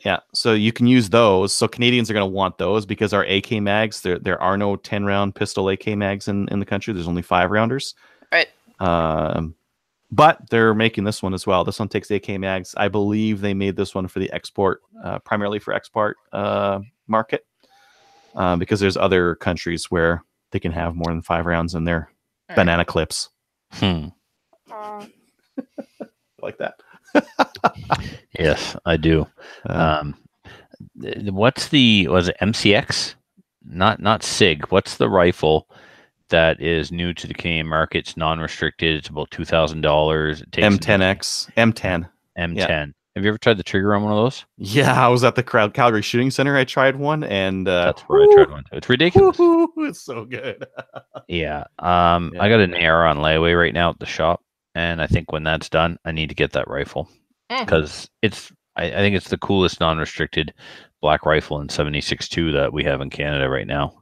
Yeah, so you can use those. So Canadians are going to want those because our AK mags, there are no 10 round pistol AK mags in the country. There's only 5 rounders.
Right.
But they're making this one as well. This one takes AK mags. I believe they made this one for the export, primarily for export market, because there's other countries where they can have more than 5 rounds in their banana clips. Like that.
Yes, I do. Was it MCX? Not SIG. What's the rifle that is new to the Canadian market? It's non-restricted. It's about $2,000. It takes
M10X. M10.
Yeah. Have you ever tried the trigger on one of those?
Yeah, I was at the Calgary Shooting Center. I tried one, and
that's where I tried one too. It's ridiculous.
It's so good.
Yeah. I got an AR on layaway right now at the shop, and I think when that's done, I need to get that rifle. Because I think it's the coolest non-restricted black rifle in 76.2 that we have in Canada right now.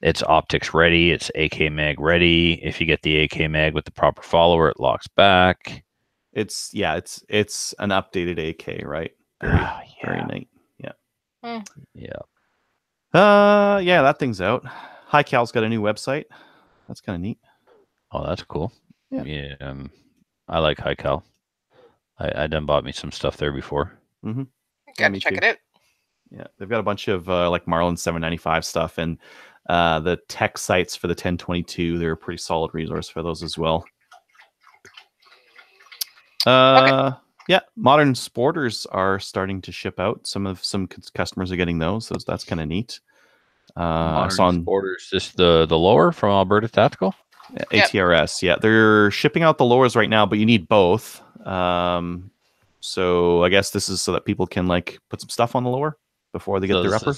It's optics ready. It's AK mag ready. If you get the AK mag with the proper follower, it locks back.
It's an updated AK, right? Very neat. Yeah. That thing's out. High Cal's got a new website. That's kind of neat.
Oh, that's cool. Yeah. I like High Cal. I done bought me some stuff there before.
Got to check it out.
Yeah, they've got a bunch of like Marlin 795 stuff, and the tech sites for the 1022. They're a pretty solid resource for those as well. Yeah, modern sporters are starting to ship out. Some customers are getting those, so that's kind of neat.
Modern sporters, just the lower from Alberta Tactical.
ATRS, yeah, they're shipping out the lowers right now, but you need both. So I guess this is so that people can like put some stuff on the lower before they get their upper.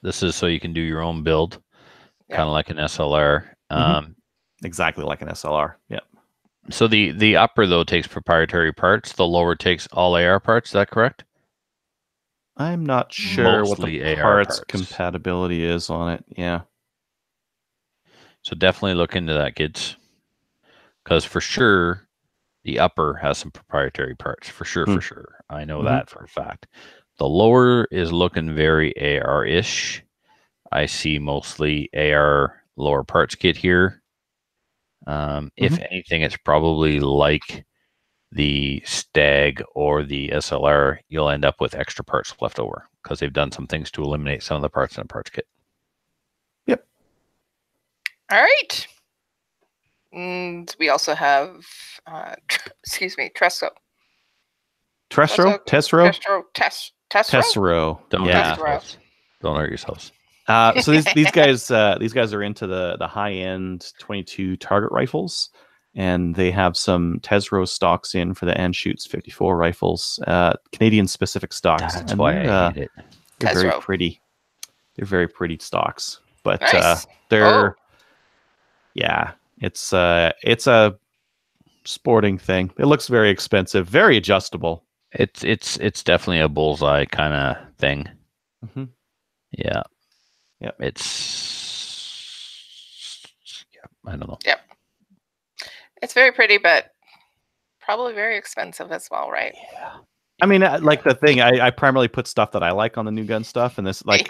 This is so you can do your own build, kind of like an SLR.
Exactly like an SLR. Yeah.
So the upper though takes proprietary parts. The lower takes all AR parts. Is that correct?
I'm not sure
Mostly
what the
AR
parts compatibility is on it. Yeah.
So definitely look into that, kids, because for sure the upper has some proprietary parts. For sure. I know that for a fact. The lower is looking very AR-ish. I see mostly AR lower parts kit here. If anything, it's probably like the Stag or the SLR. You'll end up with extra parts left over because they've done some things to eliminate some of the parts in a parts kit.
Yep.
All right. And we also have, Tresro.
Tessero.
Don't hurt yourselves.
So these guys are into the high end 22 target rifles, and they have some Tessero stocks in for the Anschutz 54 rifles, Canadian specific stocks.
That's why I hate it.
They're very pretty. They're very pretty stocks, but
nice.
it's a sporting thing. It looks very expensive, very adjustable.
It's definitely a bullseye kind of thing. Yeah.
Yep.
I don't know.
Yep. It's very pretty, but probably very expensive as well, right?
Yeah.
I mean, like the thing, I primarily put stuff that I like on the new gun stuff, and this I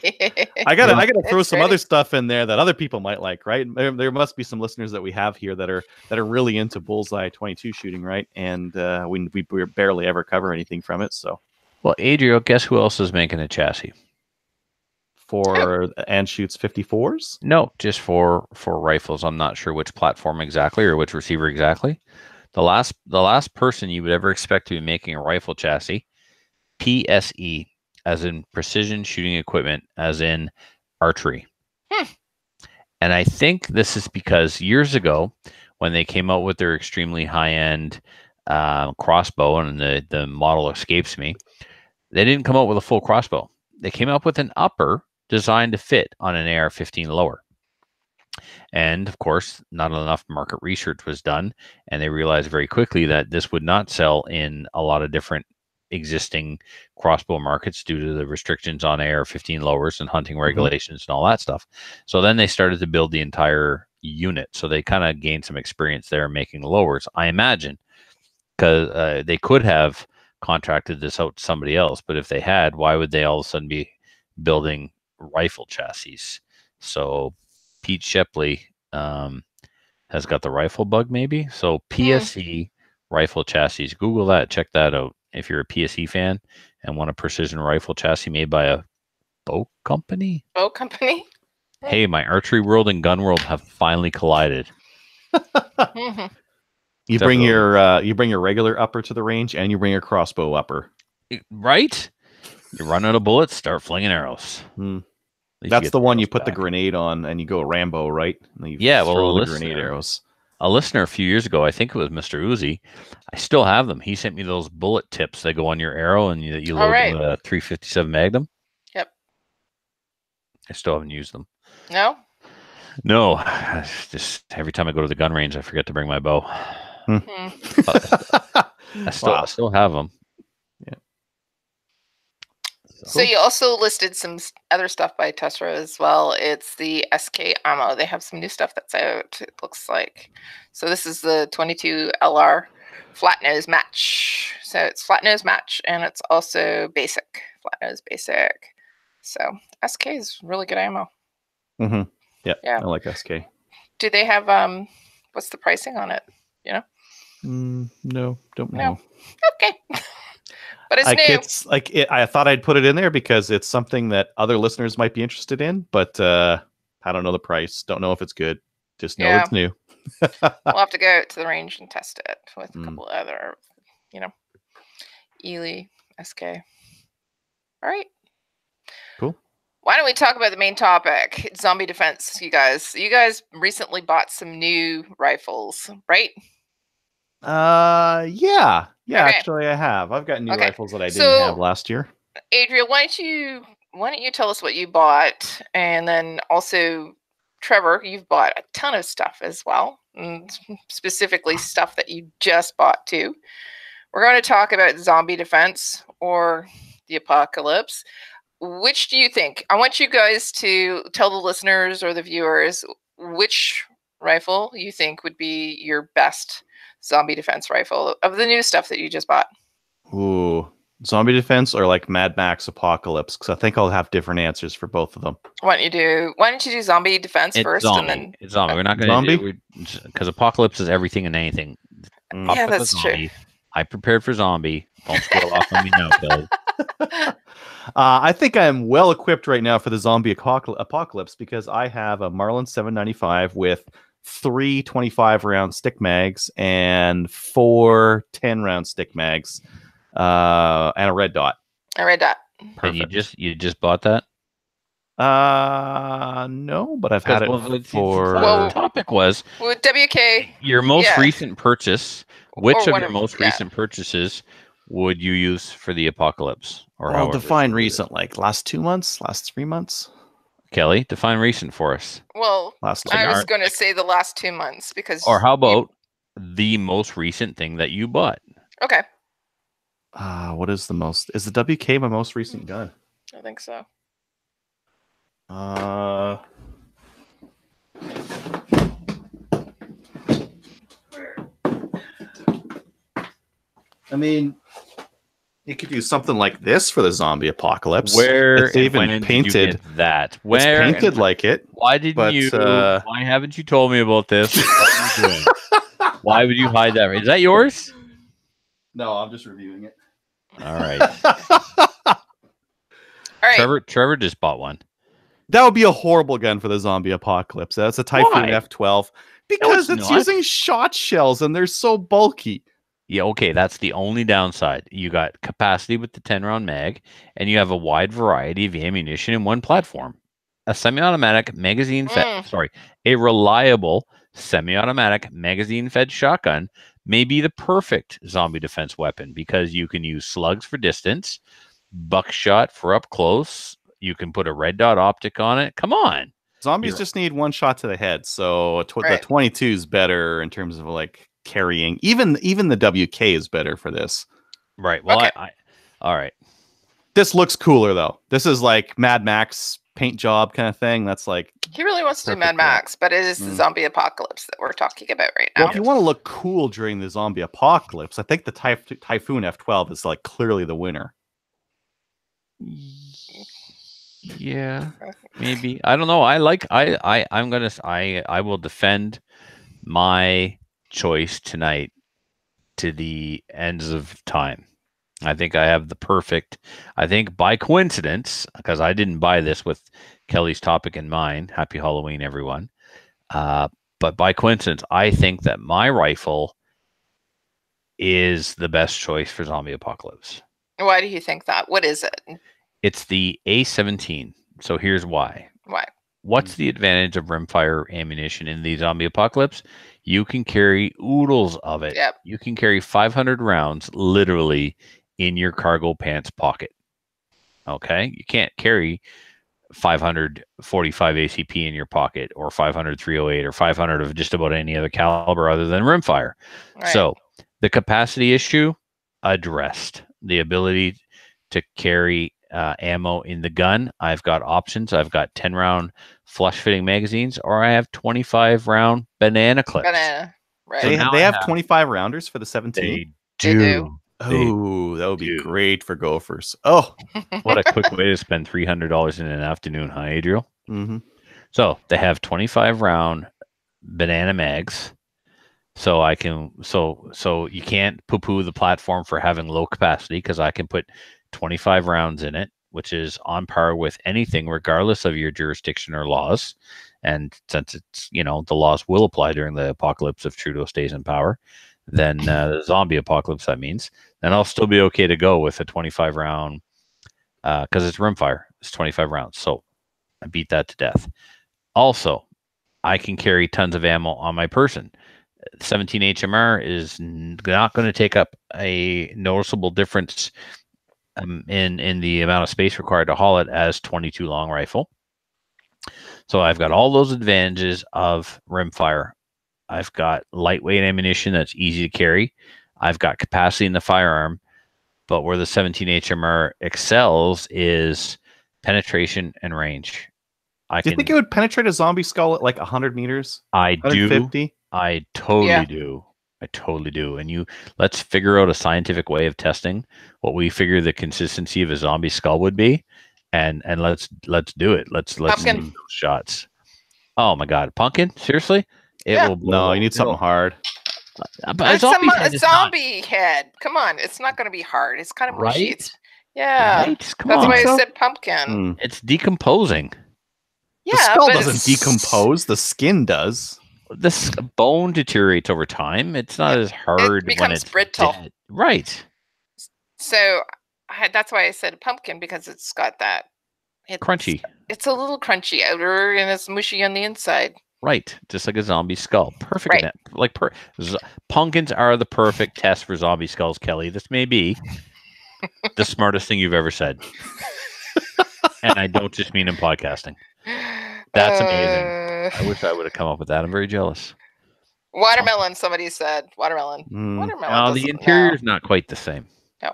gotta throw some other stuff in there that other people might like, right? There must be some listeners that we have here that are really into Bullseye 22 shooting, right? And we barely ever cover anything from it. So,
well, Adriel, guess who else is making a chassis
for Anschutz 54s?
No, just for rifles. I'm not sure which platform exactly or which receiver exactly. The last person you would ever expect to be making a rifle chassis, PSE, as in precision shooting equipment, as in archery. And I think this is because years ago, when they came out with their extremely high-end crossbow, and the model escapes me, they didn't come out with a full crossbow. They came up with an upper designed to fit on an AR-15 lower. And of course, not enough market research was done, and they realized very quickly that this would not sell in a lot of different existing crossbow markets due to the restrictions on AR-15 lowers and hunting regulations and all that stuff. So then they started to build the entire unit. So they kind of gained some experience there making lowers, I imagine, because they could have contracted this out to somebody else. But if they had, why would they all of a sudden be building rifle chassis? So Pete Shepley has got the rifle bug, maybe. So PSE rifle chassis. Google that. Check that out if you're a PSE fan and want a precision rifle chassis made by a bow company.
Bow company.
Hey, my archery world and gun world have finally collided.
You bring your regular upper to the range, and you bring your crossbow upper.
Right? You run out of bullets, start flinging arrows.
That's the one you put the grenade on, and you go Rambo, right? And you throw the grenade arrows.
A listener a few years ago, I think it was Mr. Uzi. I still have them. He sent me those bullet tips that go on your arrow, and you load them with a 357 Magnum.
Yep.
I still haven't used them.
No,
just every time I go to the gun range, I forget to bring my bow. I still have them.
Yeah.
So you also listed some other stuff by Tessera as well. It's the SK ammo. They have some new stuff that's out, it looks like. So this is the 22 LR flat nose match. So it's flat nose match, and it's also basic, flat nose basic. So SK is really good ammo.
Yeah, I like SK.
Do they have what's the pricing on it? You know?
No, don't know.
Okay. But it's new.
It's like I thought I'd put it in there because it's something that other listeners might be interested in, but I don't know the price. Don't know if it's good. Just know it's new.
We'll have to go to the range and test it with a couple other, Ely, SK. All right.
Cool.
Why don't we talk about the main topic? It's zombie defense, you guys. You guys recently bought some new rifles, right?
Yeah.
Okay.
Actually, I have. I've got new rifles that I didn't have last year.
Adriel, why don't you tell us what you bought, and then also Trevor, you've bought a ton of stuff as well, specifically stuff that you just bought too. We're going to talk about zombie defense or the apocalypse. Which do you think? I want you guys to tell the listeners or the viewers which rifle you think would be your best zombie defense rifle of the new stuff that you just bought.
Ooh, zombie defense or like Mad Max Apocalypse? Because I think I'll have different answers for both of them.
Why don't you do zombie defense first?
Zombie.
And then
it's zombie. We're not going to do because Apocalypse is everything and anything.
Yeah, that's true.
I prepared for zombie. Don't squirrel off on me now, Bill.
I think I'm well equipped right now for the zombie apocalypse because I have a Marlin 795 with 3 25-round stick mags and 4 10-round stick mags, and a red dot.
A red dot.
Perfect. And you just bought that?
No, but I've had it for.
Well, the topic was
with WK.
Your most recent purchase. Which of your most recent purchases would you use for the apocalypse? Or
well, define recent, like last 2 months, last 3 months.
Kelly, define recent for us.
Well, I was going to say the last 2 months because.
Or how about the most recent thing that you bought?
Okay.
What is the most? Is the WK my most recent gun?
I think so.
I mean, you could do something like this for the zombie apocalypse.
Where
it's even painted
did you get that? Where
it's painted like it?
Why didn't you? Why haven't you told me about this? What are you doing? Why would you hide that? Is that yours?
No, I'm just reviewing it.
All right.
All right.
Trevor just bought one.
That would be a horrible gun for the zombie apocalypse. That's a Typhoon F12 because it's using shot shells and they're so bulky.
Yeah, okay, that's the only downside. You got capacity with the 10-round mag, and you have a wide variety of ammunition in one platform. A semi-automatic a reliable semi-automatic magazine-fed shotgun may be the perfect zombie defense weapon because you can use slugs for distance, buckshot for up close. You can put a red dot optic on it. Come on.
Zombies just need one shot to the head, so the 22 is better in terms of like carrying. Even the WK is better for this.
Right. Well, okay. All right.
This looks cooler though. This is like Mad Max paint job kind of thing. That's like
he really wants to do Mad Max, but it is the zombie apocalypse that we're talking about right now.
Well, if you want to look cool during the zombie apocalypse, I think the Typhoon F12 is like clearly the winner.
Yeah, maybe. I don't know. I will defend my choice tonight to the ends of time. I think I have the perfect. I think by coincidence, because I didn't buy this with Kelly's topic in mind. Happy Halloween, everyone. But by coincidence, I think that my rifle is the best choice for zombie apocalypse.
Why do you think that? What is it?
It's the A17. So here's why.
Why?
What's the advantage of rimfire ammunition in the zombie apocalypse? You can carry oodles of it.
Yep.
You can carry 500 rounds literally in your cargo pants pocket. Okay? You can't carry 545 ACP in your pocket or 500 308 or 500 of just about any other caliber other than rimfire. Right. So the capacity issue addressed. The ability to carry ammo in the gun. I've got options. I've got 10-round flush-fitting magazines, or I have 25-round banana clips.
Banana, right?
So they have 25 rounders for the 17.
They do.
Oh, that would be great for gophers. Oh,
what a quick way to spend $300 in an afternoon, huh, Adriel?
Mm-hmm.
So they have 25-round banana mags. So I can so you can't poo-poo the platform for having low capacity because I can put 25 rounds in it, which is on par with anything, regardless of your jurisdiction or laws. And since it's, the laws will apply during the apocalypse if Trudeau stays in power, then the zombie apocalypse, that means, then I'll still be okay to go with a 25 round, because it's rimfire. It's 25 rounds. So I beat that to death. Also, I can carry tons of ammo on my person. 17 HMR is not going to take up a noticeable difference in the amount of space required to haul it as 22 long rifle. So I've got all those advantages of rimfire. I've got lightweight ammunition that's easy to carry. I've got capacity in the firearm, but where the 17 HMR excels is penetration and range.
Do you think it would penetrate a zombie skull at like 100 meters?
I
150?
do. I totally do. I totally do. And let's figure out a scientific way of testing what we figure the consistency of a zombie skull would be, and let's do it. Let's do those shots. Oh my God, pumpkin! Seriously? It will blow.
No, you need something hard.
But a zombie head. Come on, it's not going to be hard. It's kind of mushy.
Right?
Yeah,
right?
That's why I said pumpkin.
It's decomposing.
Yeah, the skull doesn't decompose. The skin does.
This bone deteriorates over time. It's not as hard.
It becomes
when it's
brittle.
Dead. Right.
So that's why I said pumpkin, because it's got that.
Crunchy.
It's a little crunchy outer and it's mushy on the inside.
Right. Just like a zombie skull. Perfect. Right. Pumpkins are the perfect test for zombie skulls, Kelly. This may be the smartest thing you've ever said. And I don't just mean in podcasting. That's amazing. I wish I would have come up with that. I'm very jealous.
Watermelon, somebody said. Watermelon.
Watermelon. No, the interior is not quite the same.
No.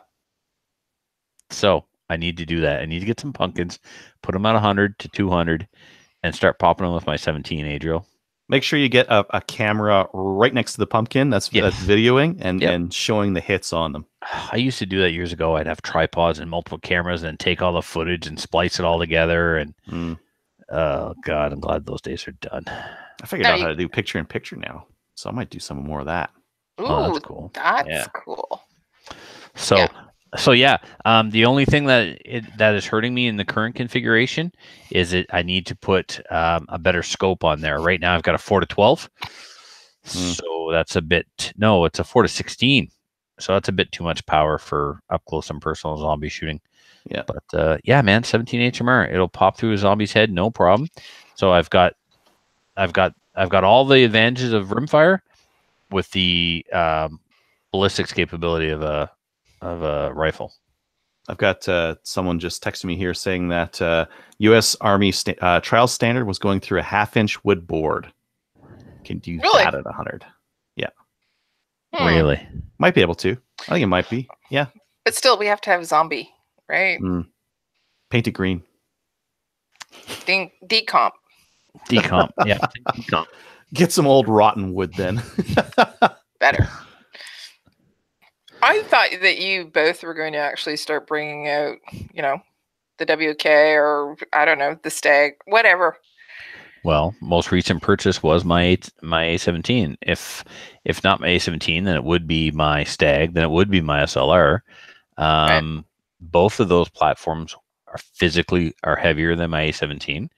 So I need to do that. I need to get some pumpkins, put them at 100 to 200, and start popping them with my 17, Adriel.
Make sure you get a camera right next to the pumpkin that's videoing and showing the hits on them.
I used to do that years ago. I'd have tripods and multiple cameras and take all the footage and splice it all together. And oh God, I'm glad those days are done.
I figured out how to do picture-in-picture now, so I might do some more of that.
Ooh,
that's cool.
That's cool.
So yeah, the only thing that is hurting me in the current configuration is I need to put a better scope on there. Right now I've got a 4-12, so that's a bit. No, it's a 4-16, so that's a bit too much power for up close and personal zombie shooting.
Yeah,
but yeah, man, 17 HMR, it'll pop through a zombie's head, no problem. So I've got all the advantages of rimfire with the ballistics capability of a rifle.
I've got someone just texting me here saying that U.S. Army trial standard was going through a 1/2-inch wood board. Can do that at 100? Yeah.
Really?
Might be able to. I think it might be. Yeah.
But still, we have to have zombie, right?
Paint it green.
Decomp.
Decomp. Yeah. Decomp.
Get some old rotten wood then.
Better. I thought that you both were going to actually start bringing out, the WK or I don't know, the Stag, whatever.
Well, most recent purchase was my A17. If not my A17, then it would be my Stag. Then it would be my SLR. Right. Both of those platforms are heavier than my A17.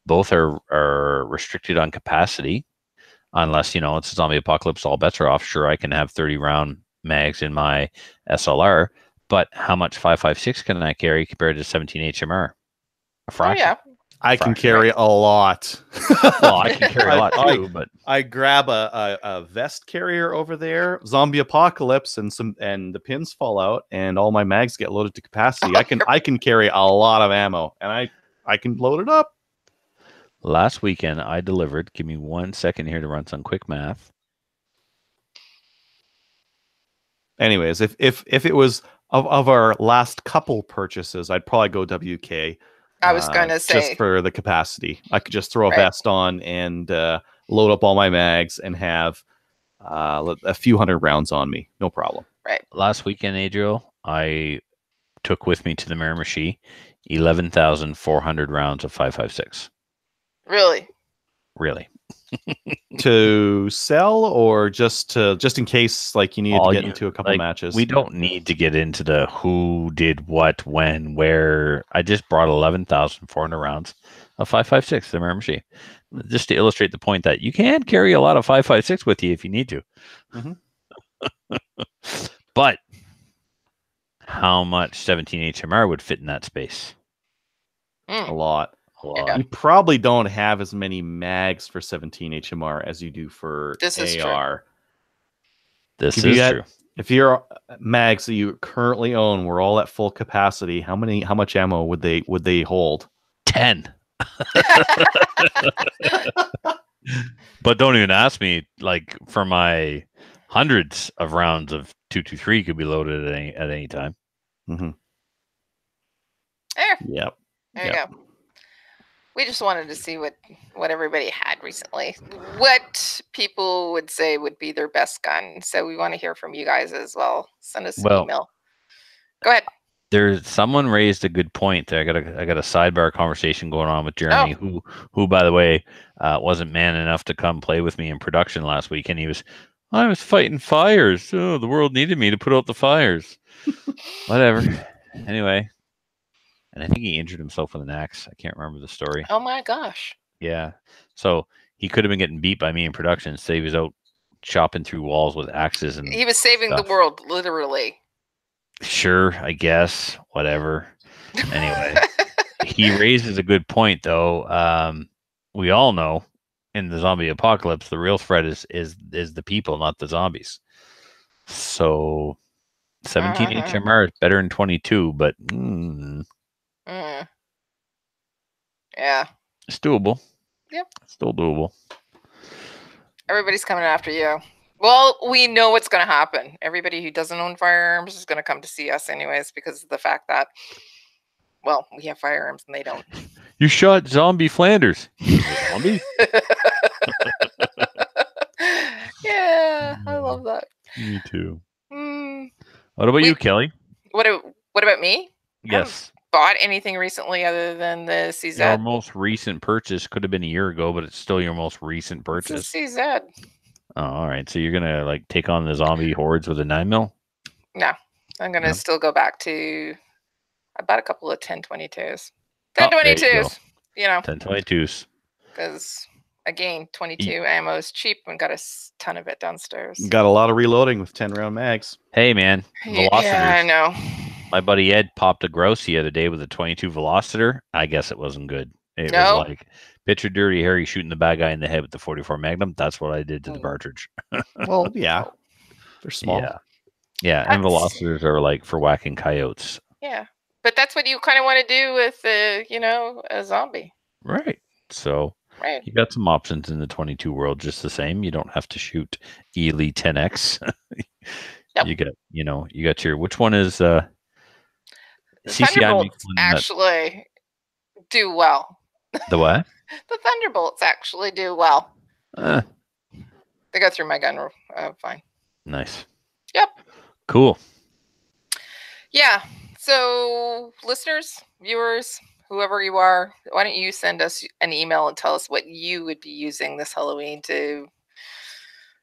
Both are restricted on capacity, unless it's a zombie apocalypse. All bets are off. Sure, I can have 30 round mags in my SLR, but how much 5.56 can I carry compared to 17 HMR? A fraction.
Oh, yeah.
I can carry a lot.
Well, I can carry a lot too, but
I grab a vest carrier over there, zombie apocalypse, and the pins fall out, and all my mags get loaded to capacity. I can carry a lot of ammo, and I can load it up.
Last weekend I delivered. Give me 1 second here to run some quick math.
Anyways, if it was of our last couple purchases, I'd probably go WK.
I was going to say,
just for the capacity, I could just throw a vest on and load up all my mags and have a few hundred rounds on me, no problem.
Right.
Last weekend, Adriel, I took with me to the Miramichi 11,400 rounds of 5.56.
Really?
Really.
To sell or just in case like you need to get into a couple matches?
We don't need to get into the who did what, when, where. I just brought 11,400 rounds of 5.56 to the Miramichi, just to illustrate the point that you can carry a lot of 5.56 with you if you need to. But how much 17 HMR would fit in that space?
A lot.
Yeah.
You probably don't have as many mags for 17 HMR as you do for AR.
This is true.
If your mags that you currently own were all at full capacity, how much ammo would they hold?
10. But don't even ask me. Like for my hundreds of rounds of 223 could be loaded at any time.
Yep.
There you go. We just wanted to see what everybody had recently. What people would say would be their best gun. So we want to hear from you guys as well. Send us an email. Go ahead.
Someone raised a good point there. I got a sidebar conversation going on with Jeremy, who by the way wasn't man enough to come play with me in production last week, and I was fighting fires. Oh, the world needed me to put out the fires. Whatever. Anyway. And I think he injured himself with an axe. I can't remember the story.
Oh my gosh.
Yeah. So he could have been getting beat by me in production. So he was out chopping through walls with axes and
he was saving the world, literally.
Sure, I guess. Whatever. Anyway. He raises a good point though. We all know in the zombie apocalypse the real threat is the people, not the zombies. So 17 HMR is better than 22, but
yeah,
it's doable.
Yep,
still doable.
Everybody's coming after you. Well, we know what's going to happen. Everybody who doesn't own firearms is going to come to see us anyways because of the fact that Well, we have firearms and they don't.
You shot Zombie Flanders. Zombie?
Yeah, I love that.
Me too.
Mm.
What about you, Kelly?
What about me?
Yes.
Bought anything recently other than the CZ?
Your most recent purchase could have been a year ago, but it's still your most recent purchase.
It's a CZ.
Oh, all right. So you're gonna like take on the zombie hordes with a 9mm?
No, I'm gonna still go back to. I bought a couple of 10-22s. 10-22s. You know.
10-22s.
Because again, 22 ammo is cheap and got a ton of it downstairs.
Got a lot of reloading with 10-round mags.
Hey man, velocitors.
Yeah, I know.
My buddy Ed popped a grouse the other day with a 22 Velociter. I guess it wasn't good. It was like picture Dirty Harry shooting the bad guy in the head with the 44 Magnum. That's what I did to the partridge.
Well, yeah, they're small.
Yeah, and Velocitors are like for whacking coyotes.
Yeah, but that's what you kind of want to do with a zombie.
Right. So you got some options in the 22 world just the same. You don't have to shoot Ely 10X. Yep. You got your, which one is
Thunderbolts actually do well.
The what?
The Thunderbolts actually do well. They go through my gun fine.
Nice.
Yep.
Cool.
Yeah. So listeners, viewers, whoever you are, why don't you send us an email and tell us what you would be using this Halloween to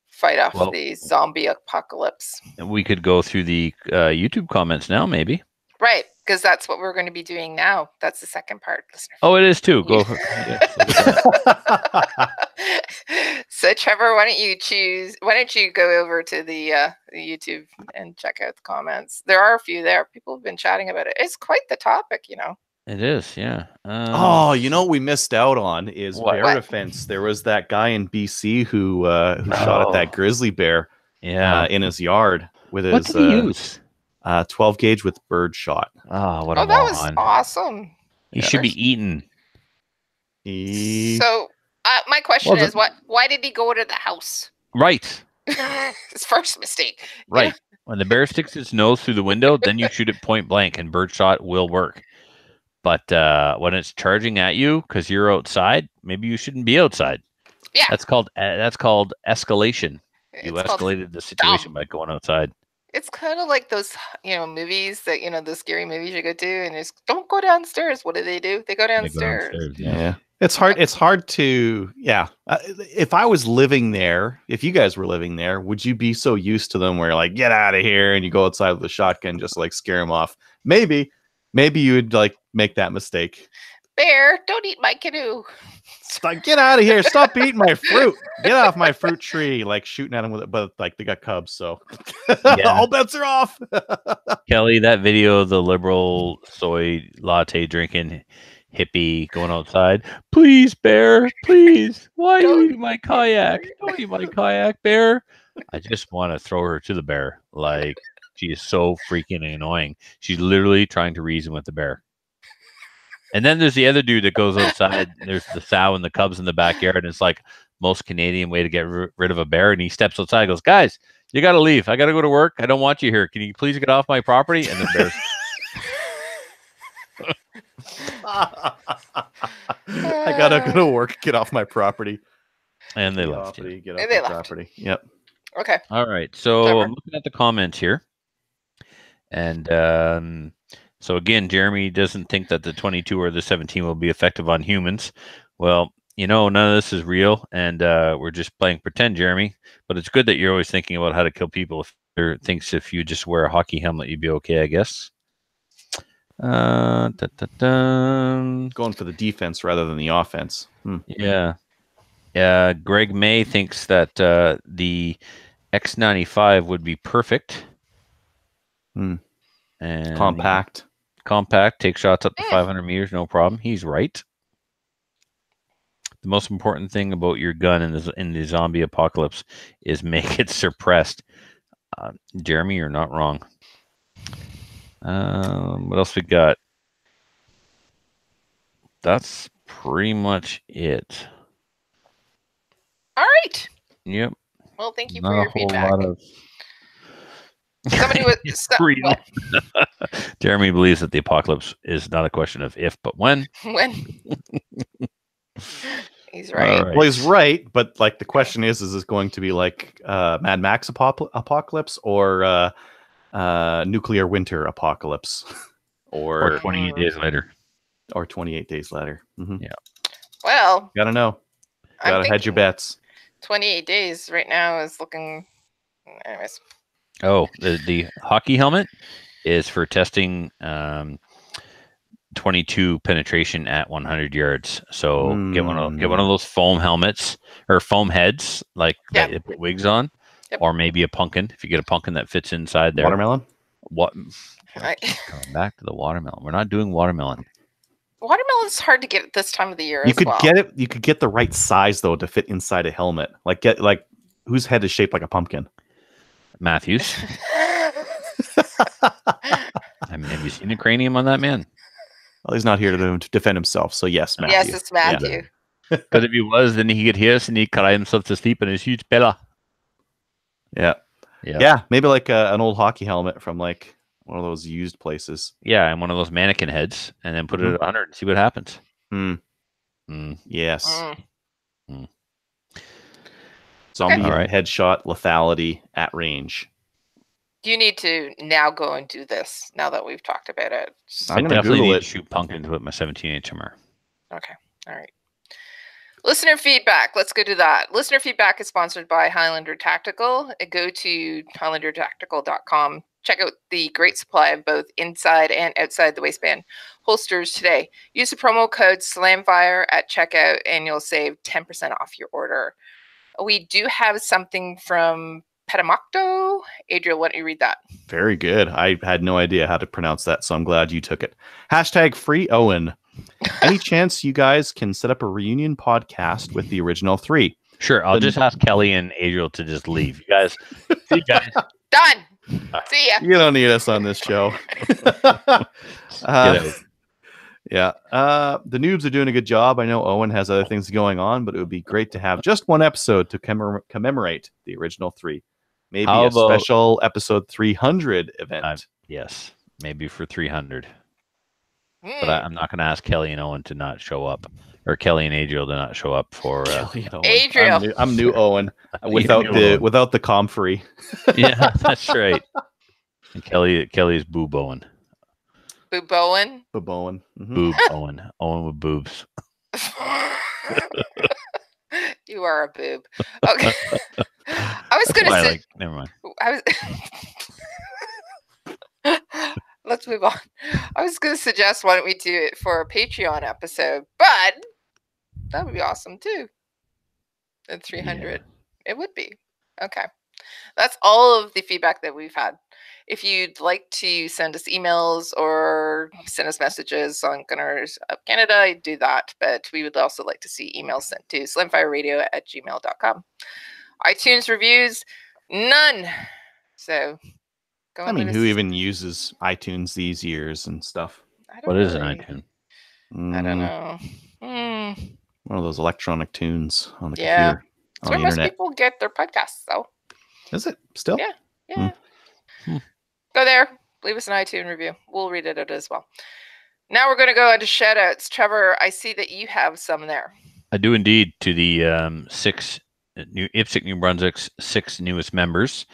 fight off the zombie apocalypse.
And we could go through the YouTube comments now, maybe.
Right, because that's what we're going to be doing now. That's the second part, listener.
Oh, it is too. Go.
So, Trevor, why don't you go over to the YouTube and check out the comments? There are a few there. People have been chatting about it. It's quite the topic, you know.
It is, yeah.
You know what we missed out on is bear defense. There was that guy in BC who shot at that grizzly bear in his yard with his
what did he use?
12 gauge with bird shot.
Oh, what a moron.
That was awesome.
He should be eaten.
So my question is, why did he go to the house?
Right.
His first mistake.
Right.
Yeah.
When the bear sticks its nose through the window, then you shoot it point blank and bird shot will work. But when it's charging at you because you're outside, maybe you shouldn't be outside.
Yeah.
That's called escalation. You escalated the situation by going outside.
It's kind of like those, movies that, those scary movies you go to and it's don't go downstairs. What do? They go downstairs.
Yeah. It's hard to, if I was living there, if you guys were living there, would you be so used to them where you're like, get out of here, and you go outside with a shotgun just like scare them off? Maybe you would like make that mistake.
Bear, don't eat my canoe.
Get out of here. Stop eating my fruit. Get off my fruit tree. Like shooting at them with it, but like they got cubs, so all bets are off.
Kelly, that video of the liberal soy latte drinking hippie going outside. Please, bear, please. Why are you eating my kayak? Don't eat my kayak, bear. I just want to throw her to the bear. Like, she is so freaking annoying. She's literally trying to reason with the bear. And then there's the other dude that goes outside. There's the sow and the cubs in the backyard. And it's like most Canadian way to get rid of a bear. And he steps outside and goes, guys, you got to leave. I got to go to work. I don't want you here. Can you please get off my property? And the bear's...
I got to go to work. Get off my property.
And they left you.
Get off my property. Yep.
Okay.
All right. So I'm looking at the comments here. And... so again, Jeremy doesn't think that the 22 or the 17 will be effective on humans. Well, none of this is real, and we're just playing pretend, Jeremy. But it's good that you're always thinking about how to kill people. If you just wear a hockey helmet, you'd be okay, I guess. Going
for the defense rather than the offense.
Yeah. Greg May thinks that the X95 would be perfect. And Compact, take shots up to 500 meters, no problem. He's right. The most important thing about your gun in the zombie apocalypse is make it suppressed. Jeremy, you're not wrong. What else we got? That's pretty much it.
All right.
Yep.
Well, thank you for your feedback. Somebody was
real. Jeremy believes that the apocalypse is not a question of if, but when.
When? He's right.
Well, he's right, but like the question is this going to be like Mad Max apocalypse or nuclear winter apocalypse,
or 28 days later,
or 28 days later? Mm-hmm.
Yeah.
Well,
gotta know. Gotta hedge your bets.
28 days right now is looking. Anyways.
Oh, the hockey helmet is for testing 22 penetration at 100 yards. So get one of those foam helmets or foam heads, like that you put wigs on, or maybe a pumpkin. If you get a pumpkin that fits inside there.
Watermelon.
What? Coming back to the watermelon. We're not doing watermelon.
Watermelon is hard to get at this time of the year.
You could get it. You could get the right size though to fit inside a helmet. Like whose head is shaped like a pumpkin?
Matthews. I mean, have you seen the cranium on that man?
Well, he's not here to defend himself, so yes, Matthew.
Yes, it's Matthew.
Because if he was, then he could hear us and he'd cry himself to sleep in his huge bella.
Yeah. Maybe like an old hockey helmet from like one of those used places.
Yeah, and one of those mannequin heads, and then put it at 100 and see what happens.
Yes. Zombie headshot lethality at range.
You need to now go and do this now that we've talked about it.
I definitely need to shoot pumpkins with my 17-inch hammer.
Okay. All right. Listener feedback. Let's go to that. Listener feedback is sponsored by Highlander Tactical. Go to highlandertactical.com. Check out the great supply of both inside and outside the waistband holsters today. Use the promo code SLAMFIRE at checkout and you'll save 10% off your order. We do have something from Petamocto. Adriel, why don't you read that?
Very good. I had no idea how to pronounce that, so I'm glad you took it. #free Owen. Any chance you guys can set up a reunion podcast with the original three?
Sure. I'll just ask Kelly and Adriel to just leave. You guys. See you guys.
Done. See ya.
You don't need us on this show. Yeah. The noobs are doing a good job. I know Owen has other things going on, but it would be great to have just one episode to commemorate the original three. Maybe a special episode 300 event.
Yes. Maybe for 300. But I'm not going to ask Kelly and Owen to not show up, or Kelly and Adriel to not show up for
Adriel.
I'm new Owen without the comfrey.
Yeah, that's right. And Kelly's Boob Owen.
Boob Owen.
Boob Owen. Mm-hmm.
Boob Owen. Owen with boobs.
You are a boob. Okay. I was going to say.
Never mind.
Let's move on. I was going to suggest why don't we do it for a Patreon episode, but that would be awesome too. At 300, It would be. Okay. That's all of the feedback that we've had. If you'd like to send us emails or send us messages on Gunners of Canada, do that. But we would also like to see emails sent to slamfireradio@gmail.com. iTunes reviews, none. So
who even uses iTunes these years and stuff?
What is an iTunes?
I don't know.
One of those electronic tunes on the computer.
That's where most people get their podcasts, though.
Is it still?
Yeah. Go there. Leave us an iTunes review. We'll read it out as well. Now we're going to go into shout-outs. Trevor, I see that you have some there.
I do indeed, to the 6 new IPSC New Brunswick's 6 newest members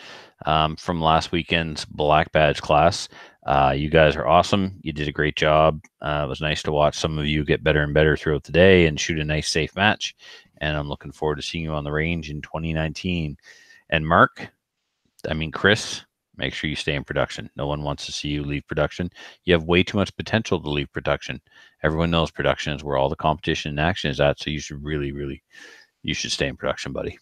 from last weekend's Black Badge class. You guys are awesome. You did a great job. It was nice to watch some of you get better and better throughout the day and shoot a nice, safe match. And I'm looking forward to seeing you on the range in 2019. And Chris, make sure you stay in production. No one wants to see you leave production. You have way too much potential to leave production. Everyone knows production is where all the competition and action is at. So you should really, you should stay in production, buddy.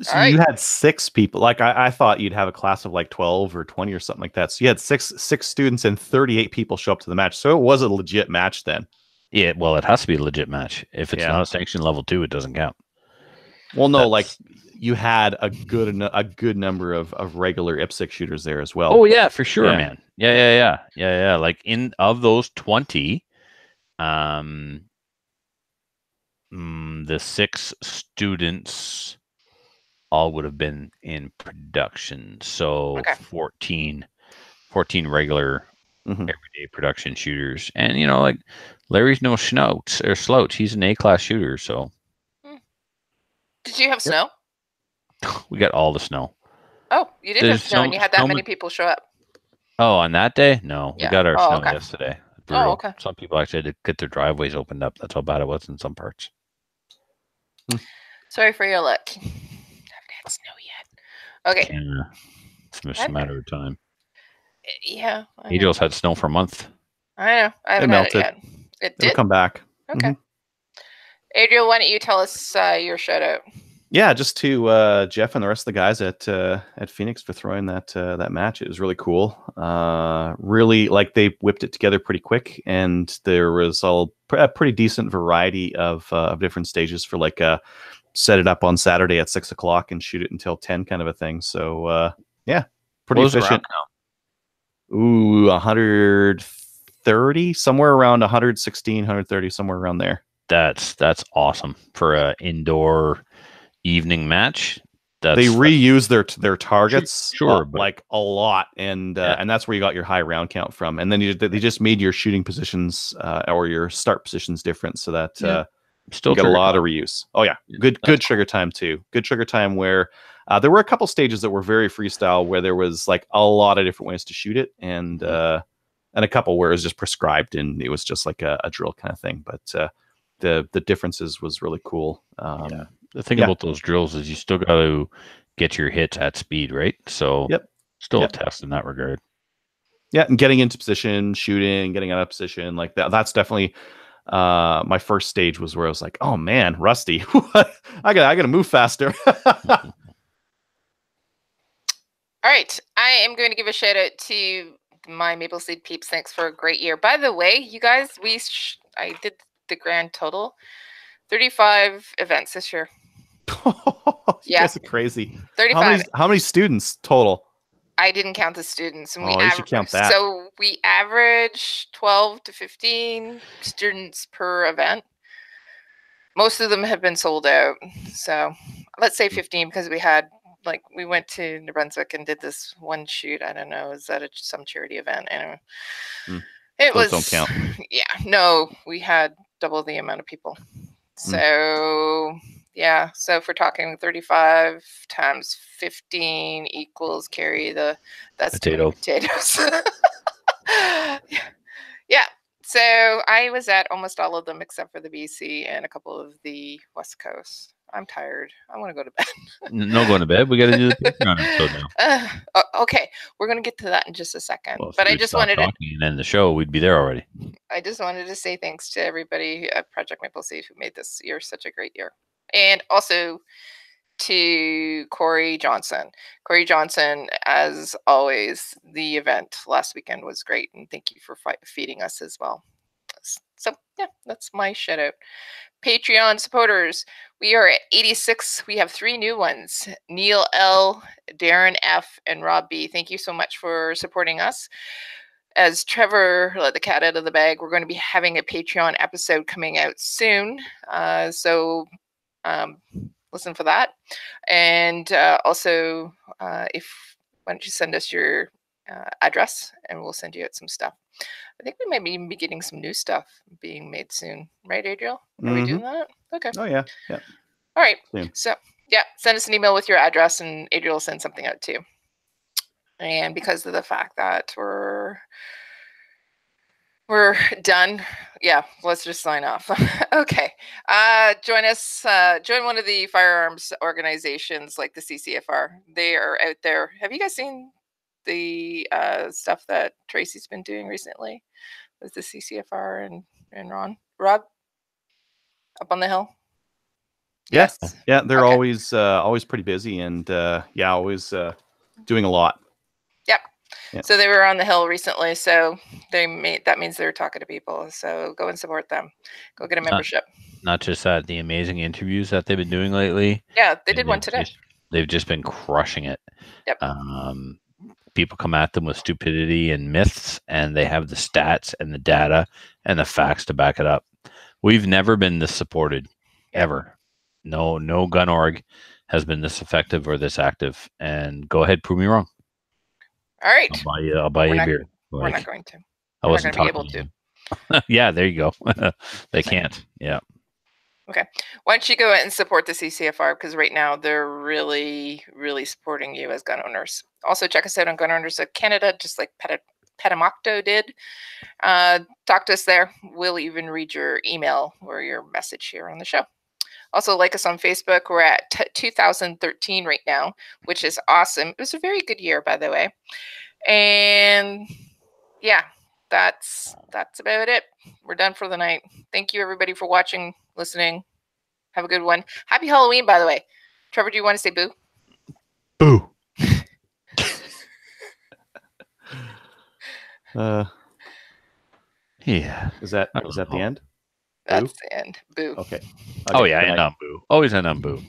So you had 6 people. Like I thought you'd have a class of like 12 or 20 or something like that. So you had six students and 38 people show up to the match. So it was a legit match then.
Yeah, well, it has to be a legit match. If it's not a sanction level 2, it doesn't count.
Well, no, like you had a good number of regular IPSC shooters there as well.
Oh yeah, for sure, man. Yeah. Like of those 20, the 6 students all would have been in production. So
Okay.
14 regular everyday production shooters. And, you know, like Larry's no slouch. He's an A-class shooter. So
did you have snow?
We got all the snow.
Oh, you did have snow, and you had that many people show up.
Oh, on that day? No, we got our snow yesterday.
Oh, okay.
Some people actually had to get their driveways opened up. That's how bad it was in some parts.
Sorry for your luck. I haven't had snow yet. Okay.
Yeah, it's just a matter of time.
Yeah.
Adriel's had snow for a month.
I know. I haven't had it yet. It did?
It'll come back.
Okay. Adriel, why don't you tell us your shout out?
Yeah, just to Jeff and the rest of the guys at Phoenix for throwing that match. It was really cool. Really, like, they whipped it together pretty quick, and there was a pretty decent variety of different stages for like set it up on Saturday at 6 o'clock and shoot it until 10 kind of a thing. So yeah, pretty efficient. Ooh, 130, somewhere around 116, 130, somewhere around there.
That's awesome for an indoor evening match.
They reuse their targets,
sure,
like a lot, and that's where you got your high round count from. And then they just made your shooting positions or your start positions different, so that still you got a lot of reuse. Oh yeah, good sugar time too. Good sugar time where there were a couple stages that were very freestyle, where there was like a lot of different ways to shoot it, and a couple where it was just prescribed and it was just like a drill kind of thing. But the differences was really cool.
The thing about those drills is you still got to get your hits at speed, right? So still a test in that regard.
Yeah, and getting into position, shooting, getting out of position, like that. That's definitely my first stage was where I was like, oh man, rusty. I gotta move faster.
All right. I am going to give a shout out to my Maple Seed peeps. Thanks for a great year. By the way, you guys, I did the grand total 35 events this year.
You guys are crazy.
35.
How many students total?
I didn't count the students. And
you should count that.
So we average 12 to 15 students per event. Most of them have been sold out. So let's say 15, because we went to New Brunswick and did this one shoot. I don't know. Is that some charity event? Anyway. Those don't count. Yeah. No, we had double the amount of people. So yeah. So if we're talking 35 times 15 equals carry that's potatoes. Yeah. So I was at almost all of them except for the BC and a couple of the West Coast. I'm tired. I want to go to bed.
No going to bed. We got to do the Patreon episode
now. Okay, we're going to get to that in just a second.
Well,
but I just wanted to
and end the show. We'd be there already.
I just wanted to say thanks to everybody at Project Maple Seed who made this year such a great year, and also to Corey Johnson. Corey Johnson, as always, the event last weekend was great, and thank you for feeding us as well. So yeah, that's my shout out. Patreon supporters, we are at 86. We have 3 new ones: Neil L, Darren F, and Rob B. Thank you so much for supporting us. As Trevor let the cat out of the bag, we're going to be having a Patreon episode coming out soon. So listen for that. And also, why don't you send us your address and we'll send you out some stuff. I think we might even be getting some new stuff being made soon. Right, Adriel? Are we doing that? Okay.
Oh, yeah. Yeah.
All right. So, yeah, send us an email with your address and Adriel will send something out too. And because of the fact that we're done, yeah, let's just sign off. Okay. Join us. Join one of the firearms organizations like the CCFR. They are out there. Have you guys seen the stuff that Tracy's been doing recently with the CCFR and Rob up on the hill?
Yes. Yeah, they're always pretty busy and always doing a lot.
Yep. Yeah. So they were on the hill recently, so that means they're talking to people. So go and support them. Go get a membership.
Not just that, the amazing interviews that they've been doing lately.
Yeah, they did one today.
They've just been crushing it.
Yep.
People come at them with stupidity and myths, and they have the stats and the data and the facts to back it up. We've never been this supported, ever. No gun org has been this effective or this active, and go ahead, prove me wrong.
All right.
I'll buy you a beer.
We're not going to.
I wasn't talking to you. Yeah, there you go. They can't. Yeah.
Okay. Why don't you go and support the CCFR, because right now they're really, really supporting you as gun owners. Also, check us out on Gun Owners of Canada, just like Petamocto did. Talk to us there. We'll even read your email or your message here on the show. Also, like us on Facebook. We're at 2013 right now, which is awesome. It was a very good year, by the way. And yeah, that's about it. We're done for the night. Thank you, everybody, for watching, listening. Have a good one. Happy Halloween, by the way. Trevor, do you want to say boo?
Boo.
Yeah.
Is that the end?
That's the end. Boo.
Okay.
Oh yeah, and on boo. Always end on boo.